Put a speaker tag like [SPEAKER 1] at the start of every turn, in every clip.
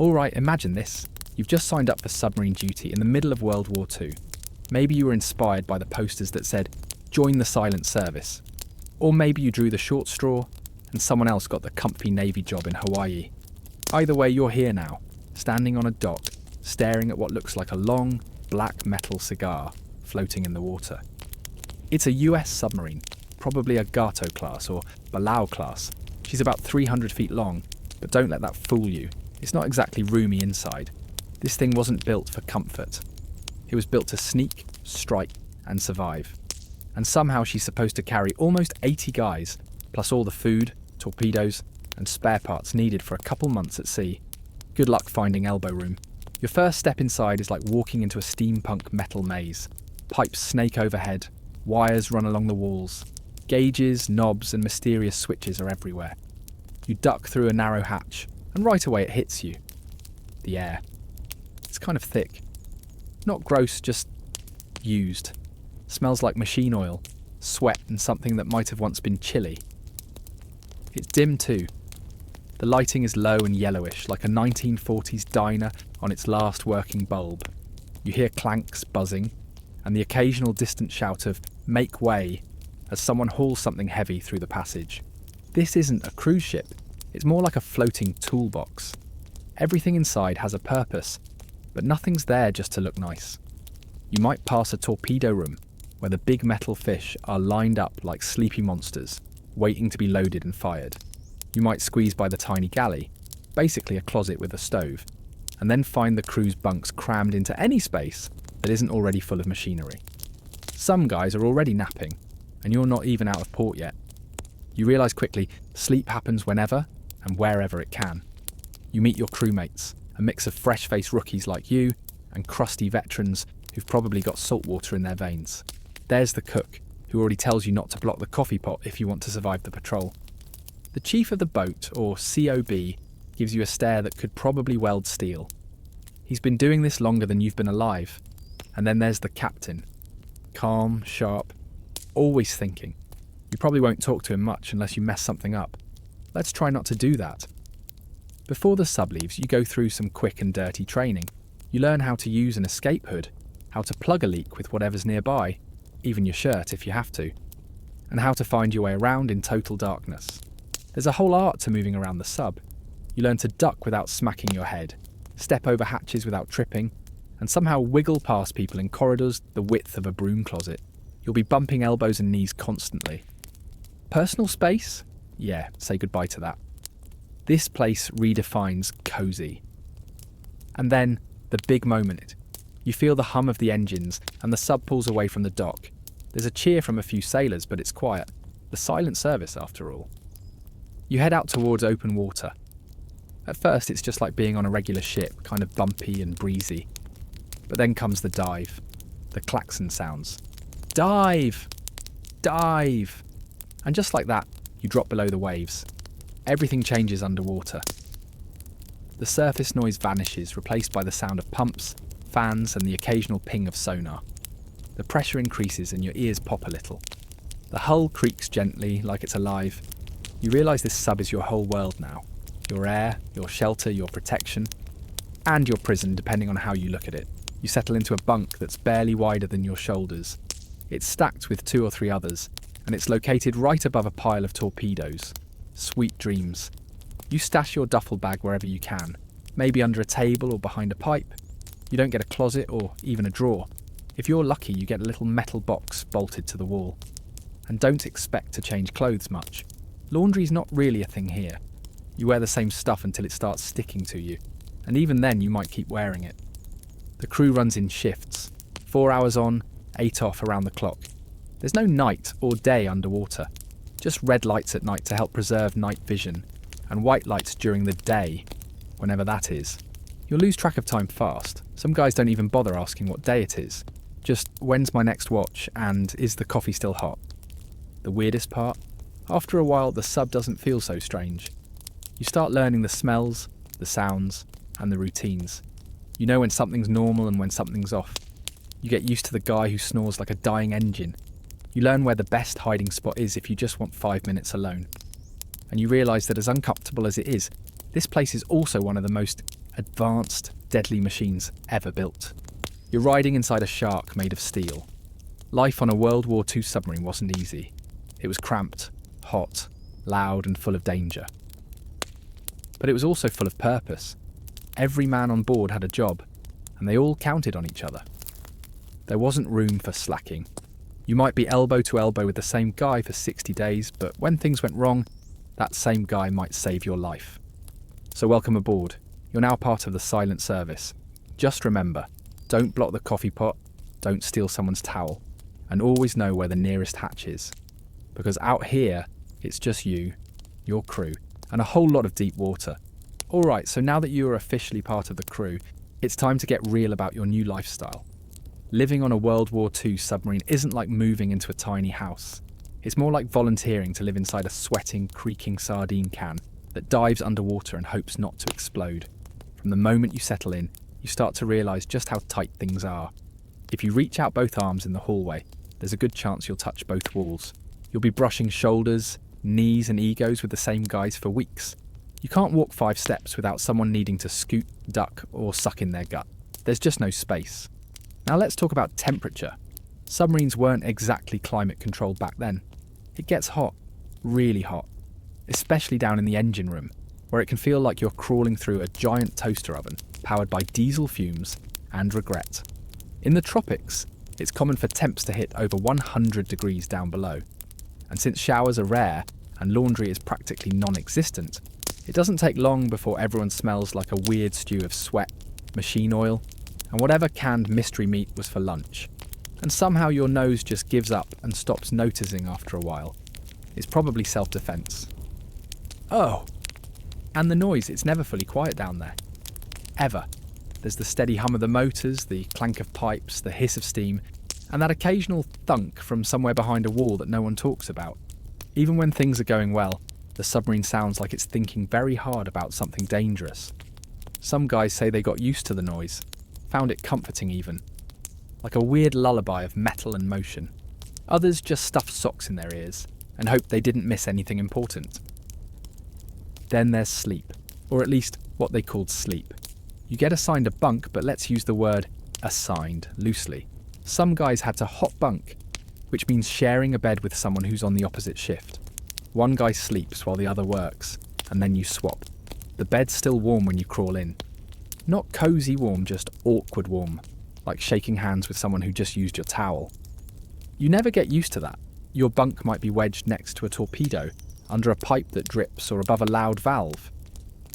[SPEAKER 1] Alright, imagine this. You've just signed up for submarine duty in the middle of World War II. Maybe you were inspired by the posters that said, "Join the silent service." Or maybe you drew the short straw and someone else got the comfy Navy job in Hawaii. Either way, you're here now, standing on a dock, staring at what looks like a long, black metal cigar floating in the water. It's a US submarine, probably a Gato class or Balau class. She's about 300 feet long, but don't let that fool you. It's not exactly roomy inside. This thing wasn't built for comfort. It was built to sneak, strike, and survive. And somehow she's supposed to carry almost 80 guys, plus all the food, torpedoes, and spare parts needed for a couple months at sea. Good luck finding elbow room. Your first step inside is like walking into a steampunk metal maze. Pipes snake overhead, wires run along the walls. Gauges, knobs, and mysterious switches are everywhere. You duck through a narrow hatch, and right away it hits you. The air. It's kind of thick. Not gross, just used. Smells like machine oil, sweat, and something that might have once been chilly. It's dim too. The lighting is low and yellowish, like a 1940s diner on its last working bulb. You hear clanks buzzing, and the occasional distant shout of "make way" as someone hauls something heavy through the passage. This isn't a cruise ship, it's more like a floating toolbox. Everything inside has a purpose, but nothing's there just to look nice. You might pass a torpedo room, where the big metal fish are lined up like sleepy monsters, waiting to be loaded and fired. You might squeeze by the tiny galley, basically a closet with a stove, and then find the crew's bunks crammed into any space that isn't already full of machinery. Some guys are already napping, and you're not even out of port yet. You realise quickly, sleep happens whenever and wherever it can. You meet your crewmates, a mix of fresh-faced rookies like you and crusty veterans who've probably got salt water in their veins. There's the cook, who already tells you not to block the coffee pot if you want to survive the patrol. The chief of the boat, or COB, gives you a stare that could probably weld steel. He's been doing this longer than you've been alive. And then there's the captain. Calm, sharp, always thinking. You probably won't talk to him much unless you mess something up. Let's try not to do that. Before the sub leaves, you go through some quick and dirty training. You learn how to use an escape hood, how to plug a leak with whatever's nearby, even your shirt if you have to, and how to find your way around in total darkness. There's a whole art to moving around the sub. You learn to duck without smacking your head, step over hatches without tripping, and somehow wiggle past people in corridors the width of a broom closet. You'll be bumping elbows and knees constantly. Personal space? Yeah, say goodbye to that. This place redefines cosy. And then, the big moment. You feel the hum of the engines, and the sub pulls away from the dock. There's a cheer from a few sailors, but it's quiet. The silent service, after all. You head out towards open water. At first, it's just like being on a regular ship, kind of bumpy and breezy. But then comes the dive. The klaxon sounds. Dive! Dive! And just like that, you drop below the waves. Everything changes underwater. The surface noise vanishes, replaced by the sound of pumps, fans, and the occasional ping of sonar. The pressure increases and your ears pop a little. The hull creaks gently, like it's alive. You realise this sub is your whole world now. Your air, your shelter, your protection, and your prison, depending on how you look at it. You settle into a bunk that's barely wider than your shoulders. It's stacked with 2 or 3 others, and it's located right above a pile of torpedoes. Sweet dreams. You stash your duffel bag wherever you can, maybe under a table or behind a pipe. You don't get a closet or even a drawer. If you're lucky, you get a little metal box bolted to the wall. And don't expect to change clothes much. Laundry's not really a thing here. You wear the same stuff until it starts sticking to you, and even then you might keep wearing it. The crew runs in shifts, 4 hours on, 8 off around the clock. There's no night or day underwater, just red lights at night to help preserve night vision, and white lights during the day, whenever that is. You'll lose track of time fast. Some guys don't even bother asking what day it is. Just, when's my next watch, and is the coffee still hot? The weirdest part? After a while, the sub doesn't feel so strange. You start learning the smells, the sounds, and the routines. You know when something's normal and when something's off. You get used to the guy who snores like a dying engine. You learn where the best hiding spot is if you just want 5 minutes alone. And you realise that as uncomfortable as it is, this place is also one of the most advanced, deadly machines ever built. You're riding inside a shark made of steel. Life on a World War II submarine wasn't easy. It was cramped, hot, loud and full of danger. But it was also full of purpose. Every man on board had a job, and they all counted on each other. There wasn't room for slacking. You might be elbow to elbow with the same guy for 60 days, but when things went wrong, that same guy might save your life. So welcome aboard. You're now part of the silent service. Just remember, don't block the coffee pot, don't steal someone's towel, and always know where the nearest hatch is. Because out here, it's just you, your crew, and a whole lot of deep water. Alright, so now that you are officially part of the crew, it's time to get real about your new lifestyle. Living on a World War II submarine isn't like moving into a tiny house. It's more like volunteering to live inside a sweating, creaking sardine can that dives underwater and hopes not to explode. From the moment you settle in, you start to realise just how tight things are. If you reach out both arms in the hallway, there's a good chance you'll touch both walls. You'll be brushing shoulders, knees and egos with the same guys for weeks. You can't walk 5 steps without someone needing to scoot, duck or suck in their gut. There's just no space. Now let's talk about temperature. Submarines weren't exactly climate controlled back then. It gets hot, really hot, especially down in the engine room, where it can feel like you're crawling through a giant toaster oven powered by diesel fumes and regret. In the tropics, it's common for temps to hit over 100 degrees down below. And since showers are rare and laundry is practically non-existent, it doesn't take long before everyone smells like a weird stew of sweat, machine oil, and whatever canned mystery meat was for lunch. And somehow your nose just gives up and stops noticing after a while. It's probably self-defense. Oh! And the noise, it's never fully quiet down there. Ever. There's the steady hum of the motors, the clank of pipes, the hiss of steam, and that occasional thunk from somewhere behind a wall that no one talks about. Even when things are going well, the submarine sounds like it's thinking very hard about something dangerous. Some guys say they got used to the noise, found it comforting even, like a weird lullaby of metal and motion. Others just stuffed socks in their ears and hoped they didn't miss anything important. Then there's sleep, or at least what they called sleep. You get assigned a bunk, but let's use the word assigned loosely. Some guys had to hot bunk, which means sharing a bed with someone who's on the opposite shift. One guy sleeps while the other works, and then you swap. The bed's still warm when you crawl in. Not cosy warm, just awkward warm, like shaking hands with someone who just used your towel. You never get used to that. Your bunk might be wedged next to a torpedo, under a pipe that drips, or above a loud valve.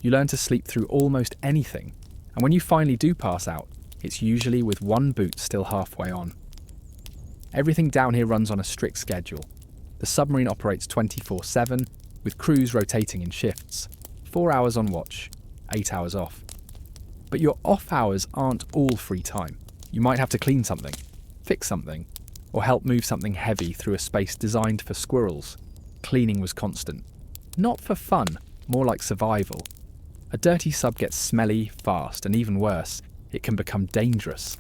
[SPEAKER 1] You learn to sleep through almost anything, and when you finally do pass out, it's usually with one boot still halfway on. Everything down here runs on a strict schedule. The submarine operates 24/7, with crews rotating in shifts. 4 hours on watch, 8 hours off. But your off hours aren't all free time. You might have to clean something, fix something, or help move something heavy through a space designed for squirrels. Cleaning was constant. Not for fun, more like survival. A dirty sub gets smelly fast, and even worse, it can become dangerous.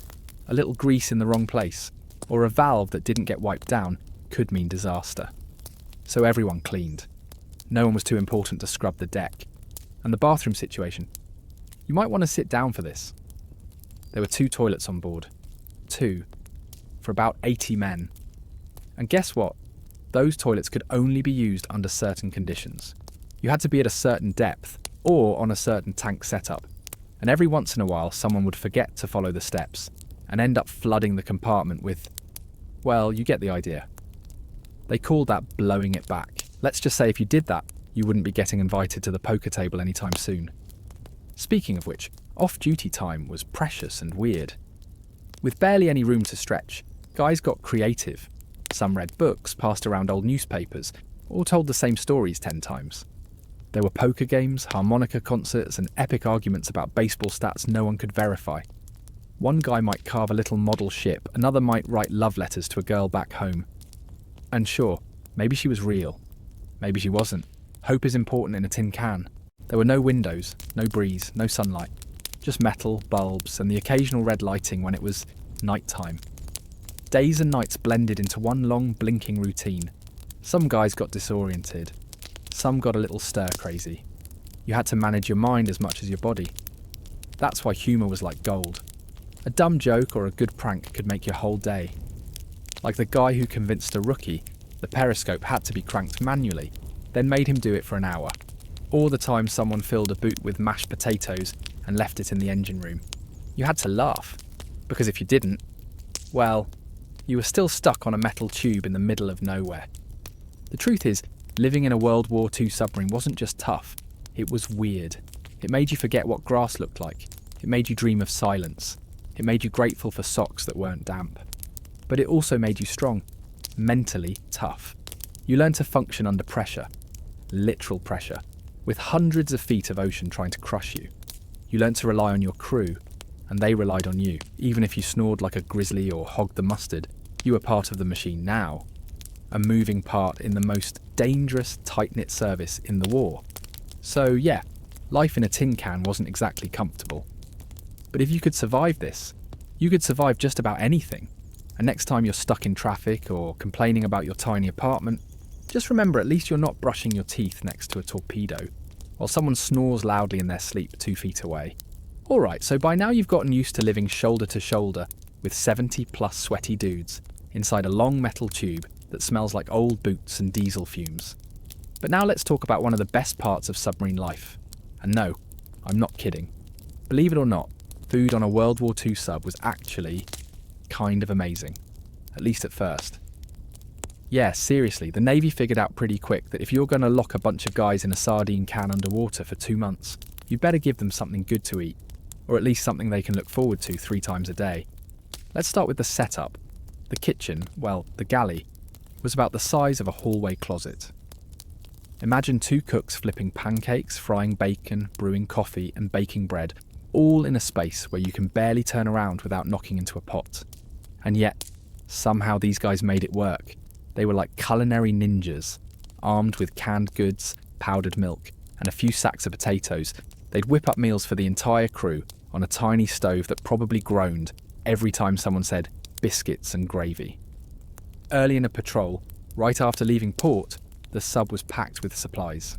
[SPEAKER 1] A little grease in the wrong place, or a valve that didn't get wiped down, could mean disaster. So everyone cleaned. No one was too important to scrub the deck. And the bathroom situation. You might want to sit down for this. There were 2 toilets on board. 2. For about 80 men. And guess what? Those toilets could only be used under certain conditions. You had to be at a certain depth, or on a certain tank setup. And every once in a while, someone would forget to follow the steps, and end up flooding the compartment with, well, you get the idea. They called that blowing it back. Let's just say if you did that, you wouldn't be getting invited to the poker table anytime soon. Speaking of which, off-duty time was precious and weird. With barely any room to stretch, guys got creative. Some read books, passed around old newspapers, or told the same stories 10 times. There were poker games, harmonica concerts, and epic arguments about baseball stats no one could verify. One guy might carve a little model ship, another might write love letters to a girl back home. And sure, maybe she was real. Maybe she wasn't. Hope is important in a tin can. There were no windows, no breeze, no sunlight. Just metal, bulbs, and the occasional red lighting when it was night time. Days and nights blended into one long blinking routine. Some guys got disoriented. Some got a little stir crazy. You had to manage your mind as much as your body. That's why humour was like gold. A dumb joke or a good prank could make your whole day. Like the guy who convinced a rookie the periscope had to be cranked manually, then made him do it for an hour. Or the time someone filled a boot with mashed potatoes and left it in the engine room. You had to laugh, because if you didn't, well, you were still stuck on a metal tube in the middle of nowhere. The truth is, living in a World War II submarine wasn't just tough, it was weird. It made you forget what grass looked like. It made you dream of silence. It made you grateful for socks that weren't damp. But it also made you strong, mentally tough. You learned to function under pressure, literal pressure, with hundreds of feet of ocean trying to crush you. You learned to rely on your crew, and they relied on you. Even if you snored like a grizzly or hogged the mustard, you were part of the machine now. A moving part in the most dangerous, tight-knit service in the war. So yeah, life in a tin can wasn't exactly comfortable. But if you could survive this, you could survive just about anything. And next time you're stuck in traffic or complaining about your tiny apartment, just remember at least you're not brushing your teeth next to a torpedo, while someone snores loudly in their sleep 2 feet away. Alright, so by now you've gotten used to living shoulder to shoulder with 70 plus sweaty dudes inside a long metal tube that smells like old boots and diesel fumes. But now let's talk about one of the best parts of submarine life. And no, I'm not kidding. Believe it or not, food on a World War II sub was actually kind of amazing. At least at first. Yeah, seriously, the Navy figured out pretty quick that if you're going to lock a bunch of guys in a sardine can underwater for 2 months, you'd better give them something good to eat, or at least something they can look forward to 3 times a day. Let's start with the setup. The kitchen, well, the galley, was about the size of a hallway closet. Imagine 2 cooks flipping pancakes, frying bacon, brewing coffee and baking bread, all in a space where you can barely turn around without knocking into a pot. And yet, somehow these guys made it work. They were like culinary ninjas, armed with canned goods, powdered milk, and a few sacks of potatoes. They'd whip up meals for the entire crew on a tiny stove that probably groaned every time someone said biscuits and gravy. Early in a patrol, right after leaving port, the sub was packed with supplies.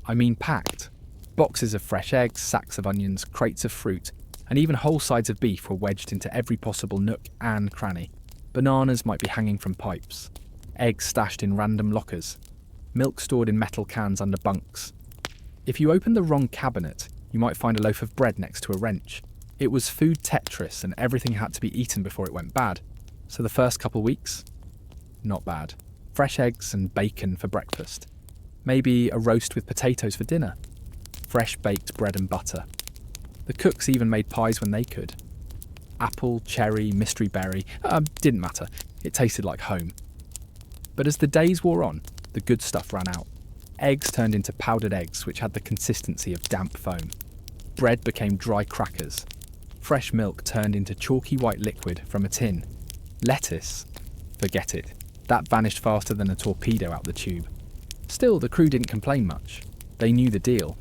[SPEAKER 1] I mean packed. Boxes of fresh eggs, sacks of onions, crates of fruit, and even whole sides of beef were wedged into every possible nook and cranny. Bananas might be hanging from pipes. Eggs stashed in random lockers. Milk stored in metal cans under bunks. If you opened the wrong cabinet, you might find a loaf of bread next to a wrench. It was food Tetris and everything had to be eaten before it went bad. So the first couple weeks? Not bad. Fresh eggs and bacon for breakfast. Maybe a roast with potatoes for dinner. Fresh baked bread and butter. The cooks even made pies when they could. Apple, cherry, mystery berry, didn't matter. It tasted like home. But as the days wore on, the good stuff ran out. Eggs turned into powdered eggs which had the consistency of damp foam. Bread became dry crackers. Fresh milk turned into chalky white liquid from a tin. Lettuce? Forget it. That vanished faster than a torpedo out the tube. Still, the crew didn't complain much. They knew the deal.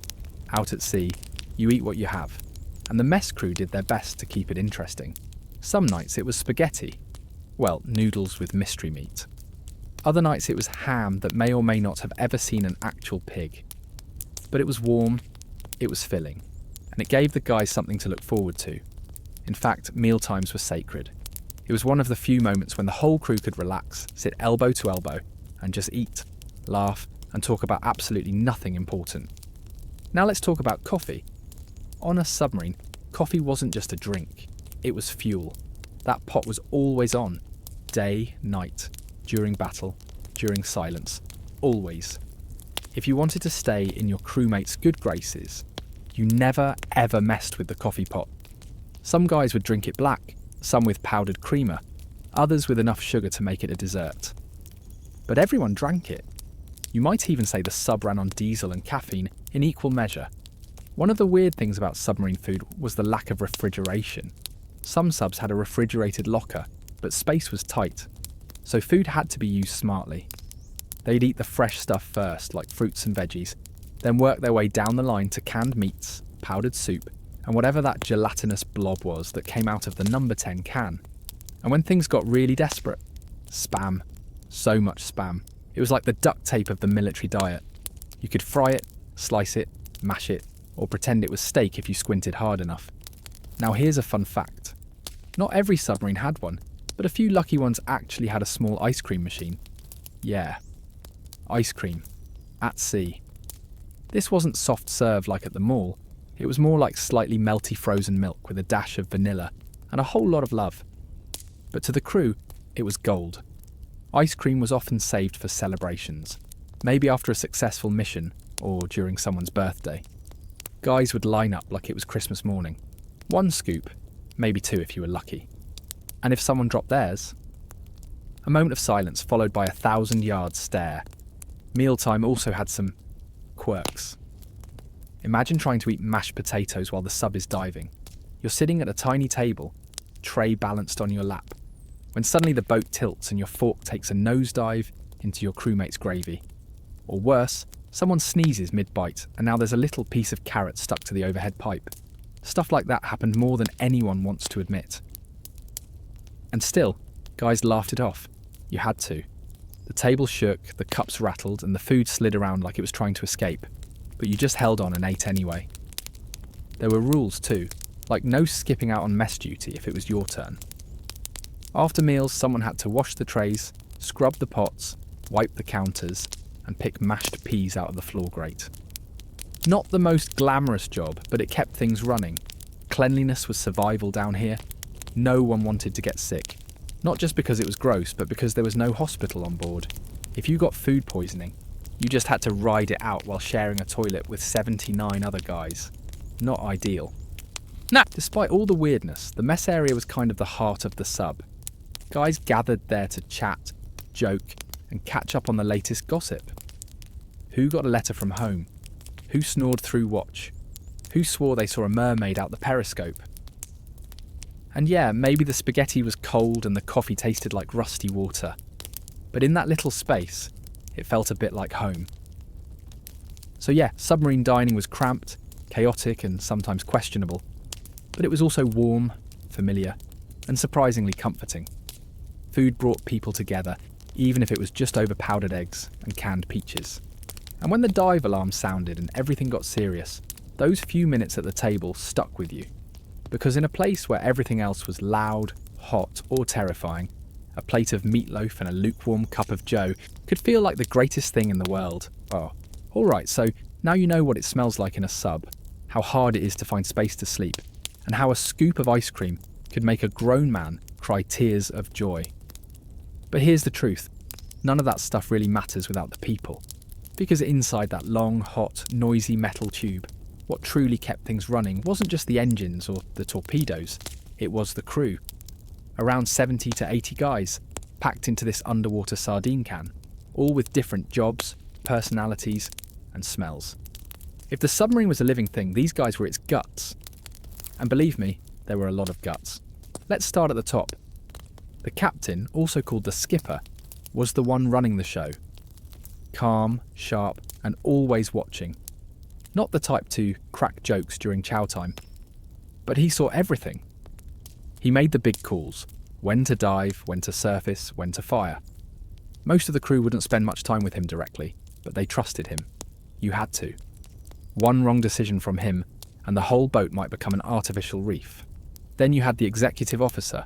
[SPEAKER 1] Out at sea, you eat what you have. And the mess crew did their best to keep it interesting. Some nights it was spaghetti. Well, noodles with mystery meat. Other nights it was ham that may or may not have ever seen an actual pig. But it was warm, it was filling, and it gave the guys something to look forward to. In fact, mealtimes were sacred. It was one of the few moments when the whole crew could relax, sit elbow to elbow, and just eat, laugh, and talk about absolutely nothing important. Now let's talk about coffee. On a submarine, coffee wasn't just a drink, it was fuel. That pot was always on, day, night, during battle, during silence, always. If you wanted to stay in your crewmates' good graces, you never ever messed with the coffee pot. Some guys would drink it black, some with powdered creamer, others with enough sugar to make it a dessert. But everyone drank it. You might even say the sub ran on diesel and caffeine in equal measure. One of the weird things about submarine food was the lack of refrigeration. Some subs had a refrigerated locker, but space was tight, so food had to be used smartly. They'd eat the fresh stuff first, like fruits and veggies, then work their way down the line to canned meats, powdered soup, and whatever that gelatinous blob was that came out of the number 10 can. And when things got really desperate, spam. So much spam. It was like the duct tape of the military diet. You could fry it, slice it, mash it, or pretend it was steak if you squinted hard enough. Now here's a fun fact. Not every submarine had one, but a few lucky ones actually had a small ice cream machine. Yeah, ice cream. At sea. This wasn't soft serve like at the mall. It was more like slightly melty frozen milk with a dash of vanilla and a whole lot of love. But to the crew, it was gold. Ice cream was often saved for celebrations, maybe after a successful mission or during someone's birthday. Guys would line up like it was Christmas morning. One scoop, maybe two if you were lucky. And if someone dropped theirs? A moment of silence followed by a 1,000-yard stare. Mealtime also had some quirks. Imagine trying to eat mashed potatoes while the sub is diving. You're sitting at a tiny table, tray balanced on your lap, when suddenly the boat tilts and your fork takes a nosedive into your crewmate's gravy. Or worse, someone sneezes mid-bite and now there's a little piece of carrot stuck to the overhead pipe. Stuff like that happened more than anyone wants to admit. And still, guys laughed it off. You had to. The table shook, the cups rattled, and the food slid around like it was trying to escape. But you just held on and ate anyway. There were rules too, like no skipping out on mess duty if it was your turn. After meals, someone had to wash the trays, scrub the pots, wipe the counters, and pick mashed peas out of the floor grate. Not the most glamorous job, but it kept things running. Cleanliness was survival down here. No one wanted to get sick. Not just because it was gross, but because there was no hospital on board. If you got food poisoning, you just had to ride it out while sharing a toilet with 79 other guys. Not ideal. Nah. Despite all the weirdness, the mess area was kind of the heart of the sub. Guys gathered there to chat, joke, and catch up on the latest gossip. Who got a letter from home? Who snored through watch? Who swore they saw a mermaid out the periscope? And yeah, maybe the spaghetti was cold and the coffee tasted like rusty water. But in that little space, it felt a bit like home. So yeah, submarine dining was cramped, chaotic and sometimes questionable. But it was also warm, familiar, and surprisingly comforting. Food brought people together, even if it was just over powdered eggs and canned peaches. And when the dive alarm sounded and everything got serious, those few minutes at the table stuck with you. Because in a place where everything else was loud, hot, or terrifying, a plate of meatloaf and a lukewarm cup of joe could feel like the greatest thing in the world. Oh, alright, so now you know what it smells like in a sub, how hard it is to find space to sleep, and how a scoop of ice cream could make a grown man cry tears of joy. But here's the truth, none of that stuff really matters without the people. Because inside that long, hot, noisy metal tube, what truly kept things running wasn't just the engines or the torpedoes, it was the crew. Around 70 to 80 guys, packed into this underwater sardine can, all with different jobs, personalities, and smells. If the submarine was a living thing, these guys were its guts. And believe me, there were a lot of guts. Let's start at the top. The captain, also called the skipper, was the one running the show. Calm, sharp, and always watching. Not the type to crack jokes during chow time. But he saw everything. He made the big calls. When to dive, when to surface, when to fire. Most of the crew wouldn't spend much time with him directly, but they trusted him. You had to. One wrong decision from him, and the whole boat might become an artificial reef. Then you had the executive officer,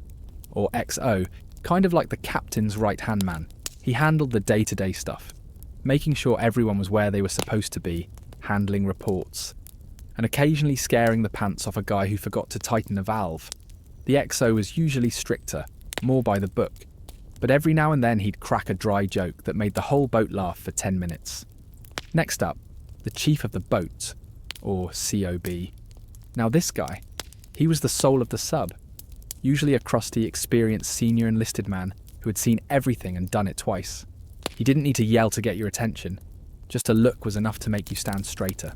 [SPEAKER 1] or XO, kind of like the captain's right-hand man. He handled the day-to-day stuff, making sure everyone was where they were supposed to be, handling reports, and occasionally scaring the pants off a guy who forgot to tighten a valve. The XO was usually stricter, more by the book, but every now and then he'd crack a dry joke that made the whole boat laugh for 10 minutes. Next up, the chief of the boat, or COB. Now this guy, he was the soul of the sub, usually a crusty, experienced senior enlisted man who had seen everything and done it twice. He didn't need to yell to get your attention, just a look was enough to make you stand straighter.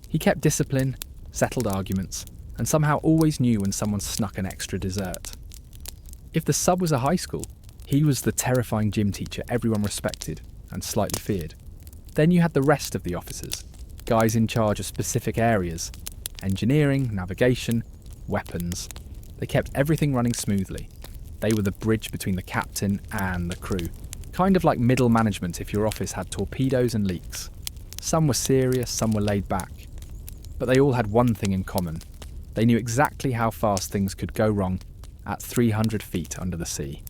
[SPEAKER 1] He kept discipline, settled arguments, and somehow always knew when someone snuck an extra dessert. If the sub was a high school, he was the terrifying gym teacher everyone respected and slightly feared. Then you had the rest of the officers, guys in charge of specific areas, engineering, navigation, weapons. They kept everything running smoothly. They were the bridge between the captain and the crew, kind of like middle management if your office had torpedoes and leaks. Some were serious, some were laid back, but they all had one thing in common. They knew exactly how fast things could go wrong at 300 feet under the sea.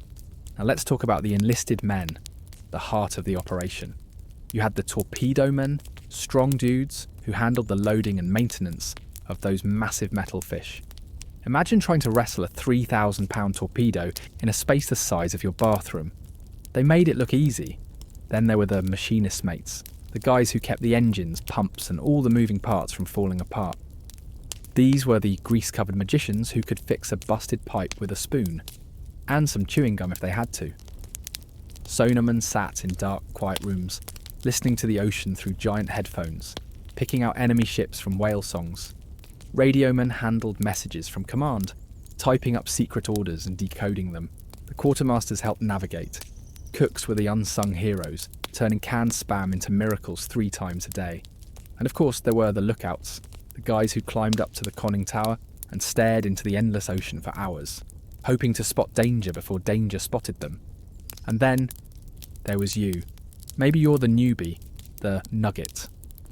[SPEAKER 1] Now let's talk about the enlisted men, the heart of the operation. You had the torpedo men, strong dudes who handled the loading and maintenance of those massive metal fish. Imagine trying to wrestle a 3,000-pound torpedo in a space the size of your bathroom. They made it look easy. Then there were the machinist mates, the guys who kept the engines, pumps and all the moving parts from falling apart. These were the grease-covered magicians who could fix a busted pipe with a spoon, and some chewing gum if they had to. Sonarmen sat in dark, quiet rooms, listening to the ocean through giant headphones, picking out enemy ships from whale songs. Radiomen handled messages from command, typing up secret orders and decoding them. The quartermasters helped navigate. Cooks were the unsung heroes, turning canned spam into miracles 3 times a day. And of course there were the lookouts, the guys who climbed up to the conning tower and stared into the endless ocean for hours, hoping to spot danger before danger spotted them. And then there was you. Maybe you're the newbie, the nugget,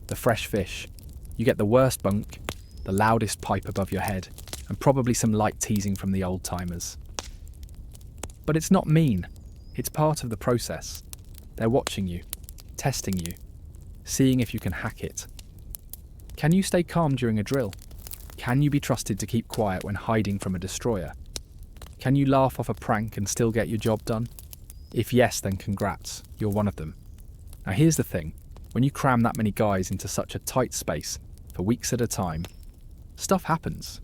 [SPEAKER 1] the fresh fish. You get the worst bunk, the loudest pipe above your head, and probably some light teasing from the old-timers. But it's not mean. It's part of the process. They're watching you, testing you, seeing if you can hack it. Can you stay calm during a drill? Can you be trusted to keep quiet when hiding from a destroyer? Can you laugh off a prank and still get your job done? If yes, then congrats, you're one of them. Now here's the thing, when you cram that many guys into such a tight space for weeks at a time, stuff happens.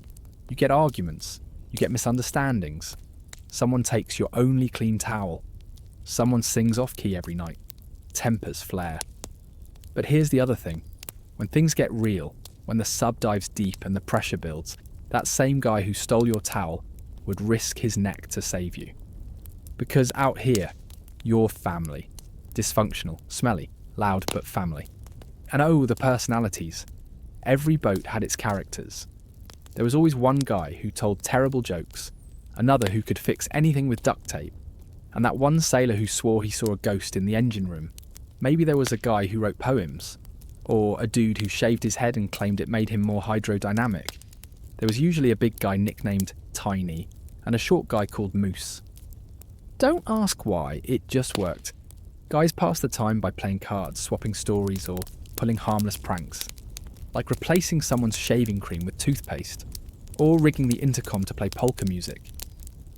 [SPEAKER 1] You get arguments, you get misunderstandings. Someone takes your only clean towel. Someone sings off key every night. Tempers flare. But here's the other thing. When things get real, when the sub dives deep and the pressure builds, that same guy who stole your towel would risk his neck to save you. Because out here, you're family. Dysfunctional, smelly, loud but family. And oh, the personalities. Every boat had its characters. There was always one guy who told terrible jokes, another who could fix anything with duct tape, and that one sailor who swore he saw a ghost in the engine room. Maybe there was a guy who wrote poems, or a dude who shaved his head and claimed it made him more hydrodynamic. There was usually a big guy nicknamed Tiny, and a short guy called Moose. Don't ask why, it just worked. Guys passed the time by playing cards, swapping stories, or pulling harmless pranks. Like replacing someone's shaving cream with toothpaste, or rigging the intercom to play polka music.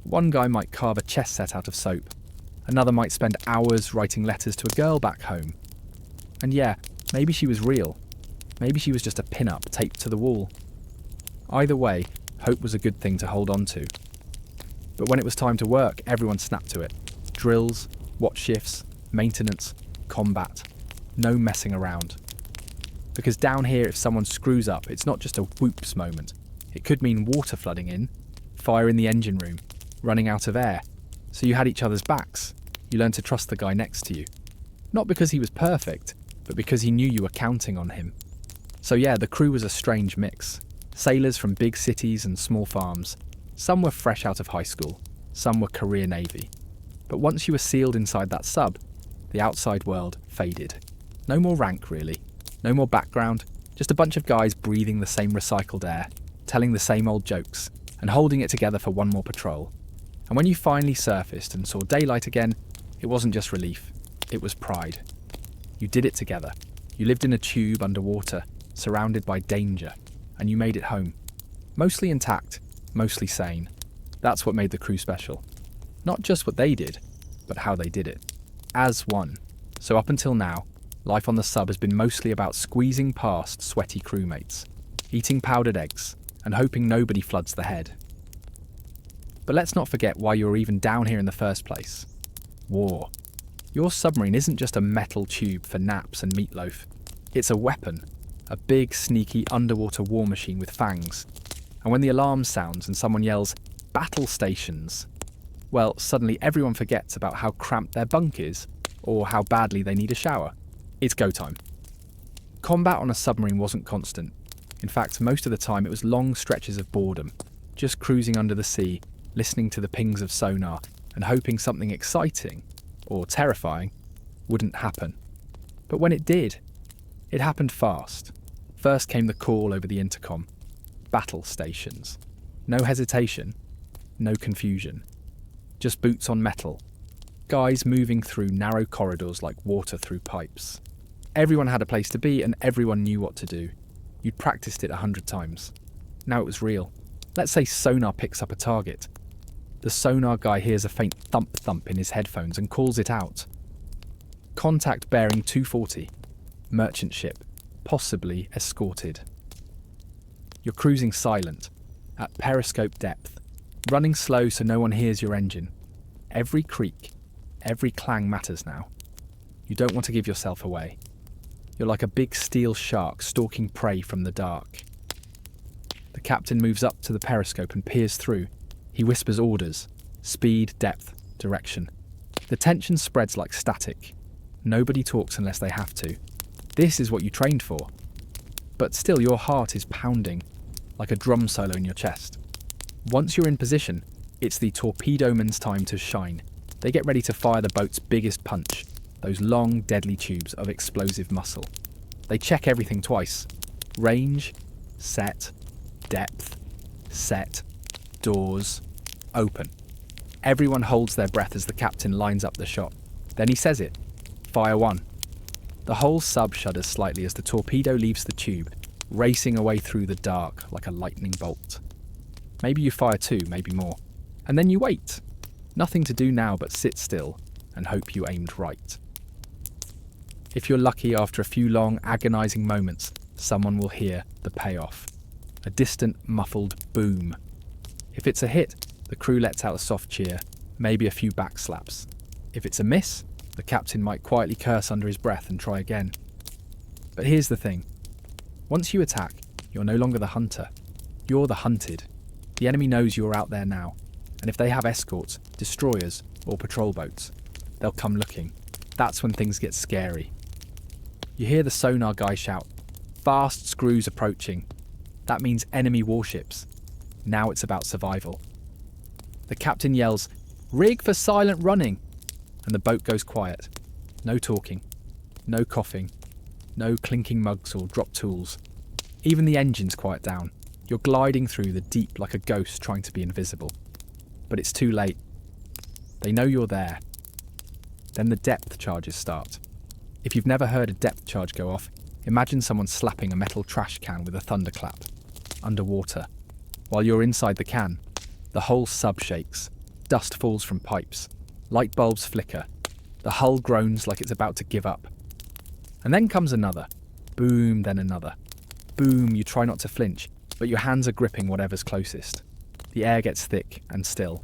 [SPEAKER 1] One guy might carve a chess set out of soap, another might spend hours writing letters to a girl back home. And yeah, maybe she was real, maybe she was just a pin-up taped to the wall. Either way, hope was a good thing to hold on to. But when it was time to work, everyone snapped to it. Drills, watch shifts, maintenance, combat. No messing around. Because down here, if someone screws up, it's not just a whoops moment. It could mean water flooding in, fire in the engine room, running out of air. So you had each other's backs. You learned to trust the guy next to you. Not because he was perfect, but because he knew you were counting on him. So yeah, the crew was a strange mix. Sailors from big cities and small farms. Some were fresh out of high school, some were career Navy. But once you were sealed inside that sub, the outside world faded. No more rank, really. No more background, just a bunch of guys breathing the same recycled air, telling the same old jokes, and holding it together for one more patrol. And when you finally surfaced and saw daylight again, it wasn't just relief, it was pride. You did it together. You lived in a tube underwater, surrounded by danger, and you made it home. Mostly intact, mostly sane. That's what made the crew special. Not just what they did, but how they did it. As one. So up until now, life on the sub has been mostly about squeezing past sweaty crewmates, eating powdered eggs, and hoping nobody floods the head. But let's not forget why you're even down here in the first place. War. Your submarine isn't just a metal tube for naps and meatloaf. It's a weapon. A big, sneaky underwater war machine with fangs. And when the alarm sounds and someone yells, "Battle stations," well, suddenly everyone forgets about how cramped their bunk is, or how badly they need a shower. It's go time. Combat on a submarine wasn't constant. In fact, most of the time it was long stretches of boredom, just cruising under the sea, listening to the pings of sonar, and hoping something exciting, or terrifying, wouldn't happen. But when it did, it happened fast. First came the call over the intercom. battle stations. No hesitation, no confusion. Just boots on metal. Guys moving through narrow corridors like water through pipes. Everyone had a place to be and everyone knew what to do. You'd practiced it 100 times. Now it was real. Let's say sonar picks up a target. The sonar guy hears a faint thump-thump in his headphones and calls it out. Contact bearing 240. Merchant ship, possibly escorted. You're cruising silent, at periscope depth, running slow so no one hears your engine. Every creak, every clang matters now. You don't want to give yourself away. You're like a big steel shark stalking prey from the dark. The captain moves up to the periscope and peers through. He whispers orders: speed, depth, direction. The tension spreads like static. Nobody talks unless they have to. This is what you trained for. But still your heart is pounding, like a drum solo in your chest. Once you're in position, it's the torpedo-men's time to shine. They get ready to fire the boat's biggest punch, those long, deadly tubes of explosive muscle. They check everything twice. Range, set, depth, set, doors, open. Everyone holds their breath as the captain lines up the shot. Then he says it. Fire one. The whole sub shudders slightly as the torpedo leaves the tube, racing away through the dark like a lightning bolt. Maybe you fire two, maybe more. And then you wait. Nothing to do now but sit still and hope you aimed right. If you're lucky, after a few long, agonising moments, someone will hear the payoff. A distant, muffled boom. If it's a hit, the crew lets out a soft cheer, maybe a few backslaps. If it's a miss, the captain might quietly curse under his breath and try again. But here's the thing. Once you attack, you're no longer the hunter. You're the hunted. The enemy knows you're out there now, and if they have escorts, destroyers, or patrol boats, they'll come looking. That's when things get scary. You hear the sonar guy shout, "Fast screws approaching." That means enemy warships. Now it's about survival. The captain yells, "Rig for silent running," and the boat goes quiet. No talking, no coughing, no clinking mugs or dropped tools. Even the engines quiet down. You're gliding through the deep like a ghost trying to be invisible. But it's too late. They know you're there. Then the depth charges start. If you've never heard a depth charge go off, imagine someone slapping a metal trash can with a thunderclap. Underwater. While you're inside the can, the whole sub shakes. Dust falls from pipes. Light bulbs flicker. The hull groans like it's about to give up. And then comes another. Boom, then another. Boom, you try not to flinch, but your hands are gripping whatever's closest. The air gets thick and still.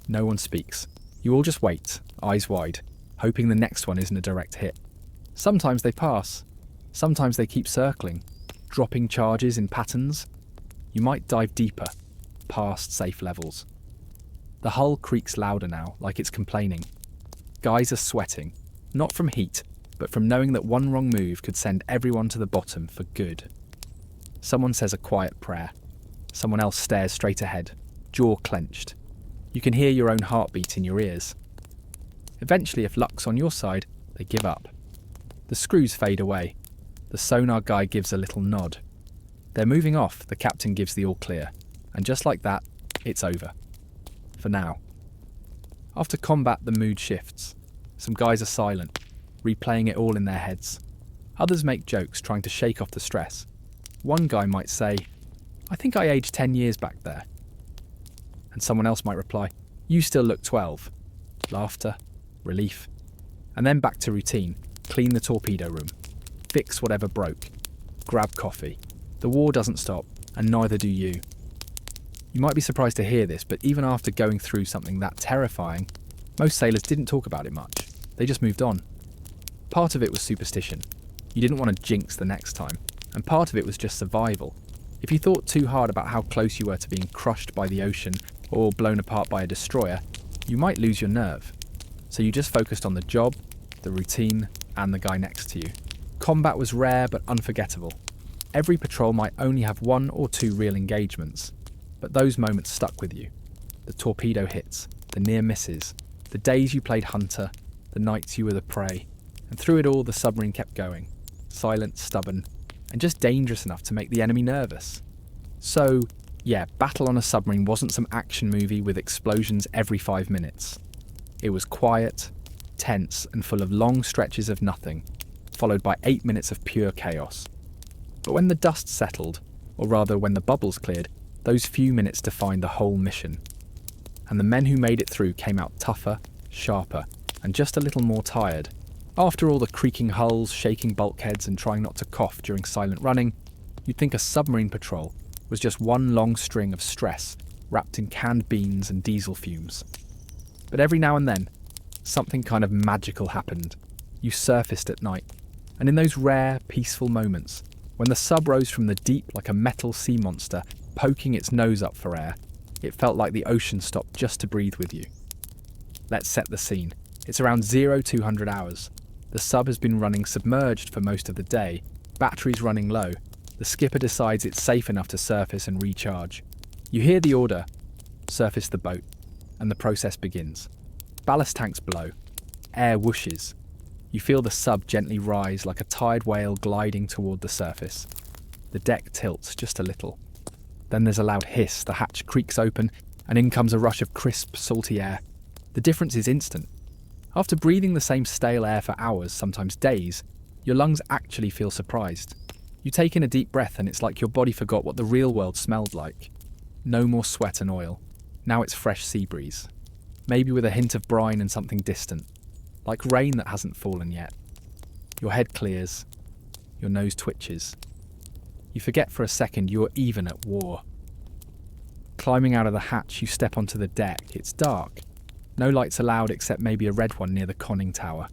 [SPEAKER 1] No one speaks. You all just wait, eyes wide, hoping the next one isn't a direct hit. Sometimes they pass. Sometimes they keep circling, dropping charges in patterns. You might dive deeper, past safe levels. The hull creaks louder now, like it's complaining. Guys are sweating, not from heat, but from knowing that one wrong move could send everyone to the bottom for good. Someone says a quiet prayer. Someone else stares straight ahead, jaw clenched. You can hear your own heartbeat in your ears. Eventually, if luck's on your side, they give up. The screws fade away. The sonar guy gives a little nod. They're moving off, the captain gives the all clear. And just like that, it's over. For now. After combat, the mood shifts. Some guys are silent, replaying it all in their heads. Others make jokes, trying to shake off the stress. One guy might say, "I think I aged 10 years back there." And someone else might reply, "You still look 12. Laughter, relief. And then back to routine. Clean the torpedo room. Fix whatever broke. Grab coffee. The war doesn't stop, and neither do you. You might be surprised to hear this, but even after going through something that terrifying, most sailors didn't talk about it much. They just moved on. Part of it was superstition. You didn't want to jinx the next time. And part of it was just survival. If you thought too hard about how close you were to being crushed by the ocean or blown apart by a destroyer, you might lose your nerve. So you just focused on the job, the routine, and the guy next to you. Combat was rare but unforgettable. Every patrol might only have 1 or 2 real engagements, but those moments stuck with you. The torpedo hits, the near misses, the days you played hunter, the nights you were the prey, and through it all the submarine kept going, silent, stubborn, and just dangerous enough to make the enemy nervous. So, yeah, Battle on a Submarine wasn't some action movie with explosions every 5 minutes. It was quiet, tense, and full of long stretches of nothing, followed by 8 minutes of pure chaos. But when the dust settled, or rather when the bubbles cleared, those few minutes defined the whole mission. And the men who made it through came out tougher, sharper, and just a little more tired. After all the creaking hulls, shaking bulkheads, and trying not to cough during silent running, you'd think a submarine patrol was just one long string of stress wrapped in canned beans and diesel fumes. But every now and then, something kind of magical happened. You surfaced at night, and in those rare, peaceful moments, when the sub rose from the deep like a metal sea monster, poking its nose up for air, it felt like the ocean stopped just to breathe with you. Let's set the scene. It's around 0200 hours. The sub has been running submerged for most of the day, batteries running low. The skipper decides it's safe enough to surface and recharge. You hear the order, surface the boat, and the process begins. Ballast tanks blow. Air whooshes. You feel the sub gently rise like a tired whale gliding toward the surface. The deck tilts just a little. Then there's a loud hiss, the hatch creaks open, and in comes a rush of crisp, salty air. The difference is instant. After breathing the same stale air for hours, sometimes days, your lungs actually feel surprised. You take in a deep breath and it's like your body forgot what the real world smelled like. No more sweat and oil. Now it's fresh sea breeze. Maybe with a hint of brine and something distant. Like rain that hasn't fallen yet. Your head clears. Your nose twitches. You forget for a second you're even at war. Climbing out of the hatch, you step onto the deck. It's dark. No lights allowed except maybe a red one near the conning tower.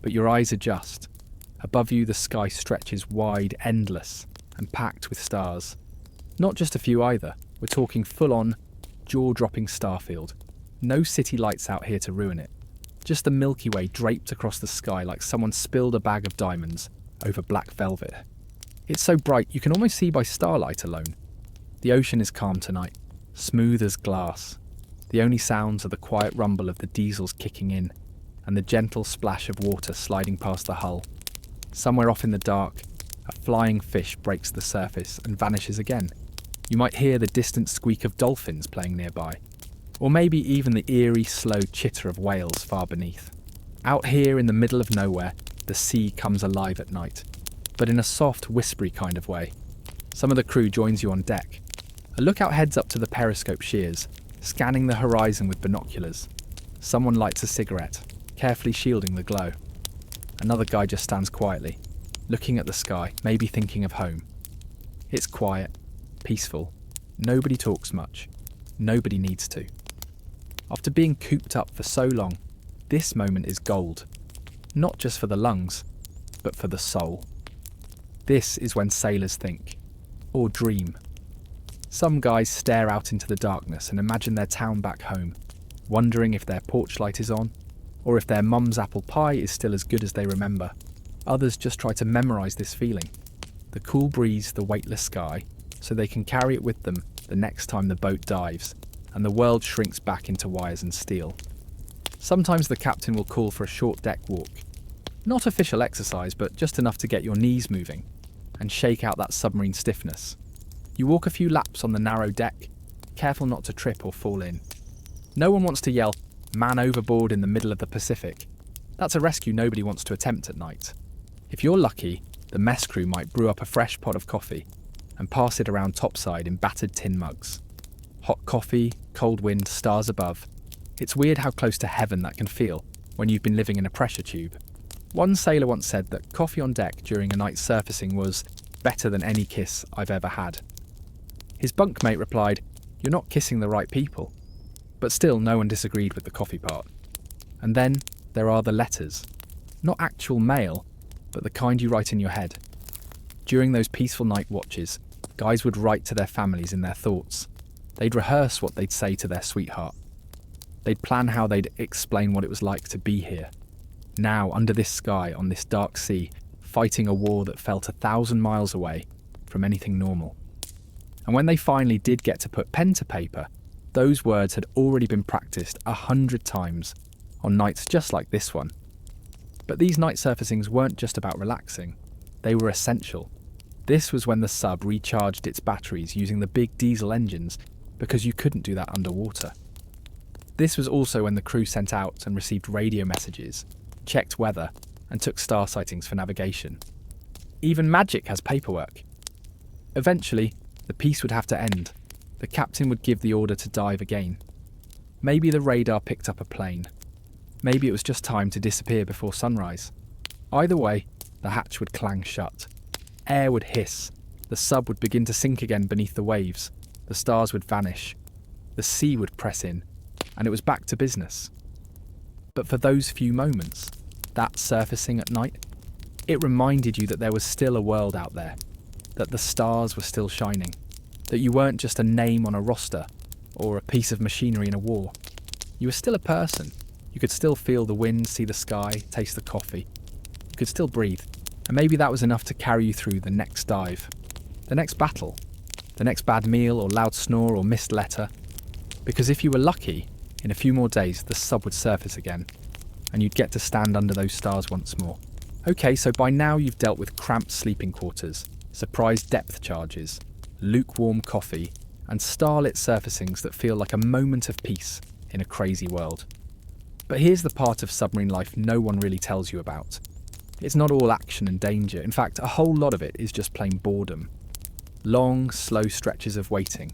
[SPEAKER 1] But your eyes adjust. Above you, the sky stretches wide, endless, and packed with stars. Not just a few either. We're talking full-on, jaw-dropping starfield. No city lights out here to ruin it. Just the Milky Way draped across the sky like someone spilled a bag of diamonds over black velvet. It's so bright you can almost see by starlight alone. The ocean is calm tonight, smooth as glass. The only sounds are the quiet rumble of the diesels kicking in and the gentle splash of water sliding past the hull. Somewhere off in the dark, a flying fish breaks the surface and vanishes again. You might hear the distant squeak of dolphins playing nearby, or maybe even the eerie, slow chitter of whales far beneath. Out here in the middle of nowhere, the sea comes alive at night, but in a soft, whispery kind of way. Some of the crew joins you on deck. A lookout heads up to the periscope shears, scanning the horizon with binoculars. Someone lights a cigarette, carefully shielding the glow. Another guy just stands quietly, looking at the sky, maybe thinking of home. It's quiet, peaceful. Nobody talks much. Nobody needs to. After being cooped up for so long, this moment is gold. Not just for the lungs, but for the soul. This is when sailors think, or dream. Some guys stare out into the darkness and imagine their town back home, wondering if their porch light is on, or if their mum's apple pie is still as good as they remember. Others just try to memorise this feeling. The cool breeze, the weightless sky, so they can carry it with them the next time the boat dives, and the world shrinks back into wires and steel. Sometimes the captain will call for a short deck walk. Not official exercise, but just enough to get your knees moving, and shake out that submarine stiffness. You walk a few laps on the narrow deck, careful not to trip or fall in. No one wants to yell, "Man overboard" in the middle of the Pacific. That's a rescue nobody wants to attempt at night. If you're lucky, the mess crew might brew up a fresh pot of coffee and pass it around topside in battered tin mugs. Hot coffee, cold wind, stars above. It's weird how close to heaven that can feel when you've been living in a pressure tube. One sailor once said that coffee on deck during a night's surfacing was better than any kiss I've ever had. His bunkmate replied, "You're not kissing the right people." But still no one disagreed with the coffee part. And then there are the letters. Not actual mail, but the kind you write in your head. During those peaceful night watches, guys would write to their families in their thoughts. They'd rehearse what they'd say to their sweetheart. They'd plan how they'd explain what it was like to be here. Now, under this sky, on this dark sea, fighting a war that felt 1,000 miles away from anything normal. And when they finally did get to put pen to paper, those words had already been practiced 100 times on nights just like this one. But these night surfacings weren't just about relaxing. They were essential. This was when the sub recharged its batteries using the big diesel engines because you couldn't do that underwater. This was also when the crew sent out and received radio messages, checked weather, and took star sightings for navigation. Even magic has paperwork. Eventually, the piece would have to end. The captain would give the order to dive again. Maybe the radar picked up a plane. Maybe it was just time to disappear before sunrise. Either way, the hatch would clang shut. Air would hiss. The sub would begin to sink again beneath the waves. The stars would vanish. The sea would press in. And it was back to business. But for those few moments, that surfacing at night, it reminded you that there was still a world out there, that the stars were still shining, that you weren't just a name on a roster or a piece of machinery in a war. You were still a person. You could still feel the wind, see the sky, taste the coffee. You could still breathe. And maybe that was enough to carry you through the next dive, the next battle, the next bad meal or loud snore or missed letter. Because if you were lucky, in a few more days the sub would surface again, and you'd get to stand under those stars once more. Okay, so by now you've dealt with cramped sleeping quarters, surprise depth charges, lukewarm coffee, and starlit surfacings that feel like a moment of peace in a crazy world. But here's the part of submarine life no one really tells you about. It's not all action and danger. In fact, a whole lot of it is just plain boredom. Long, slow stretches of waiting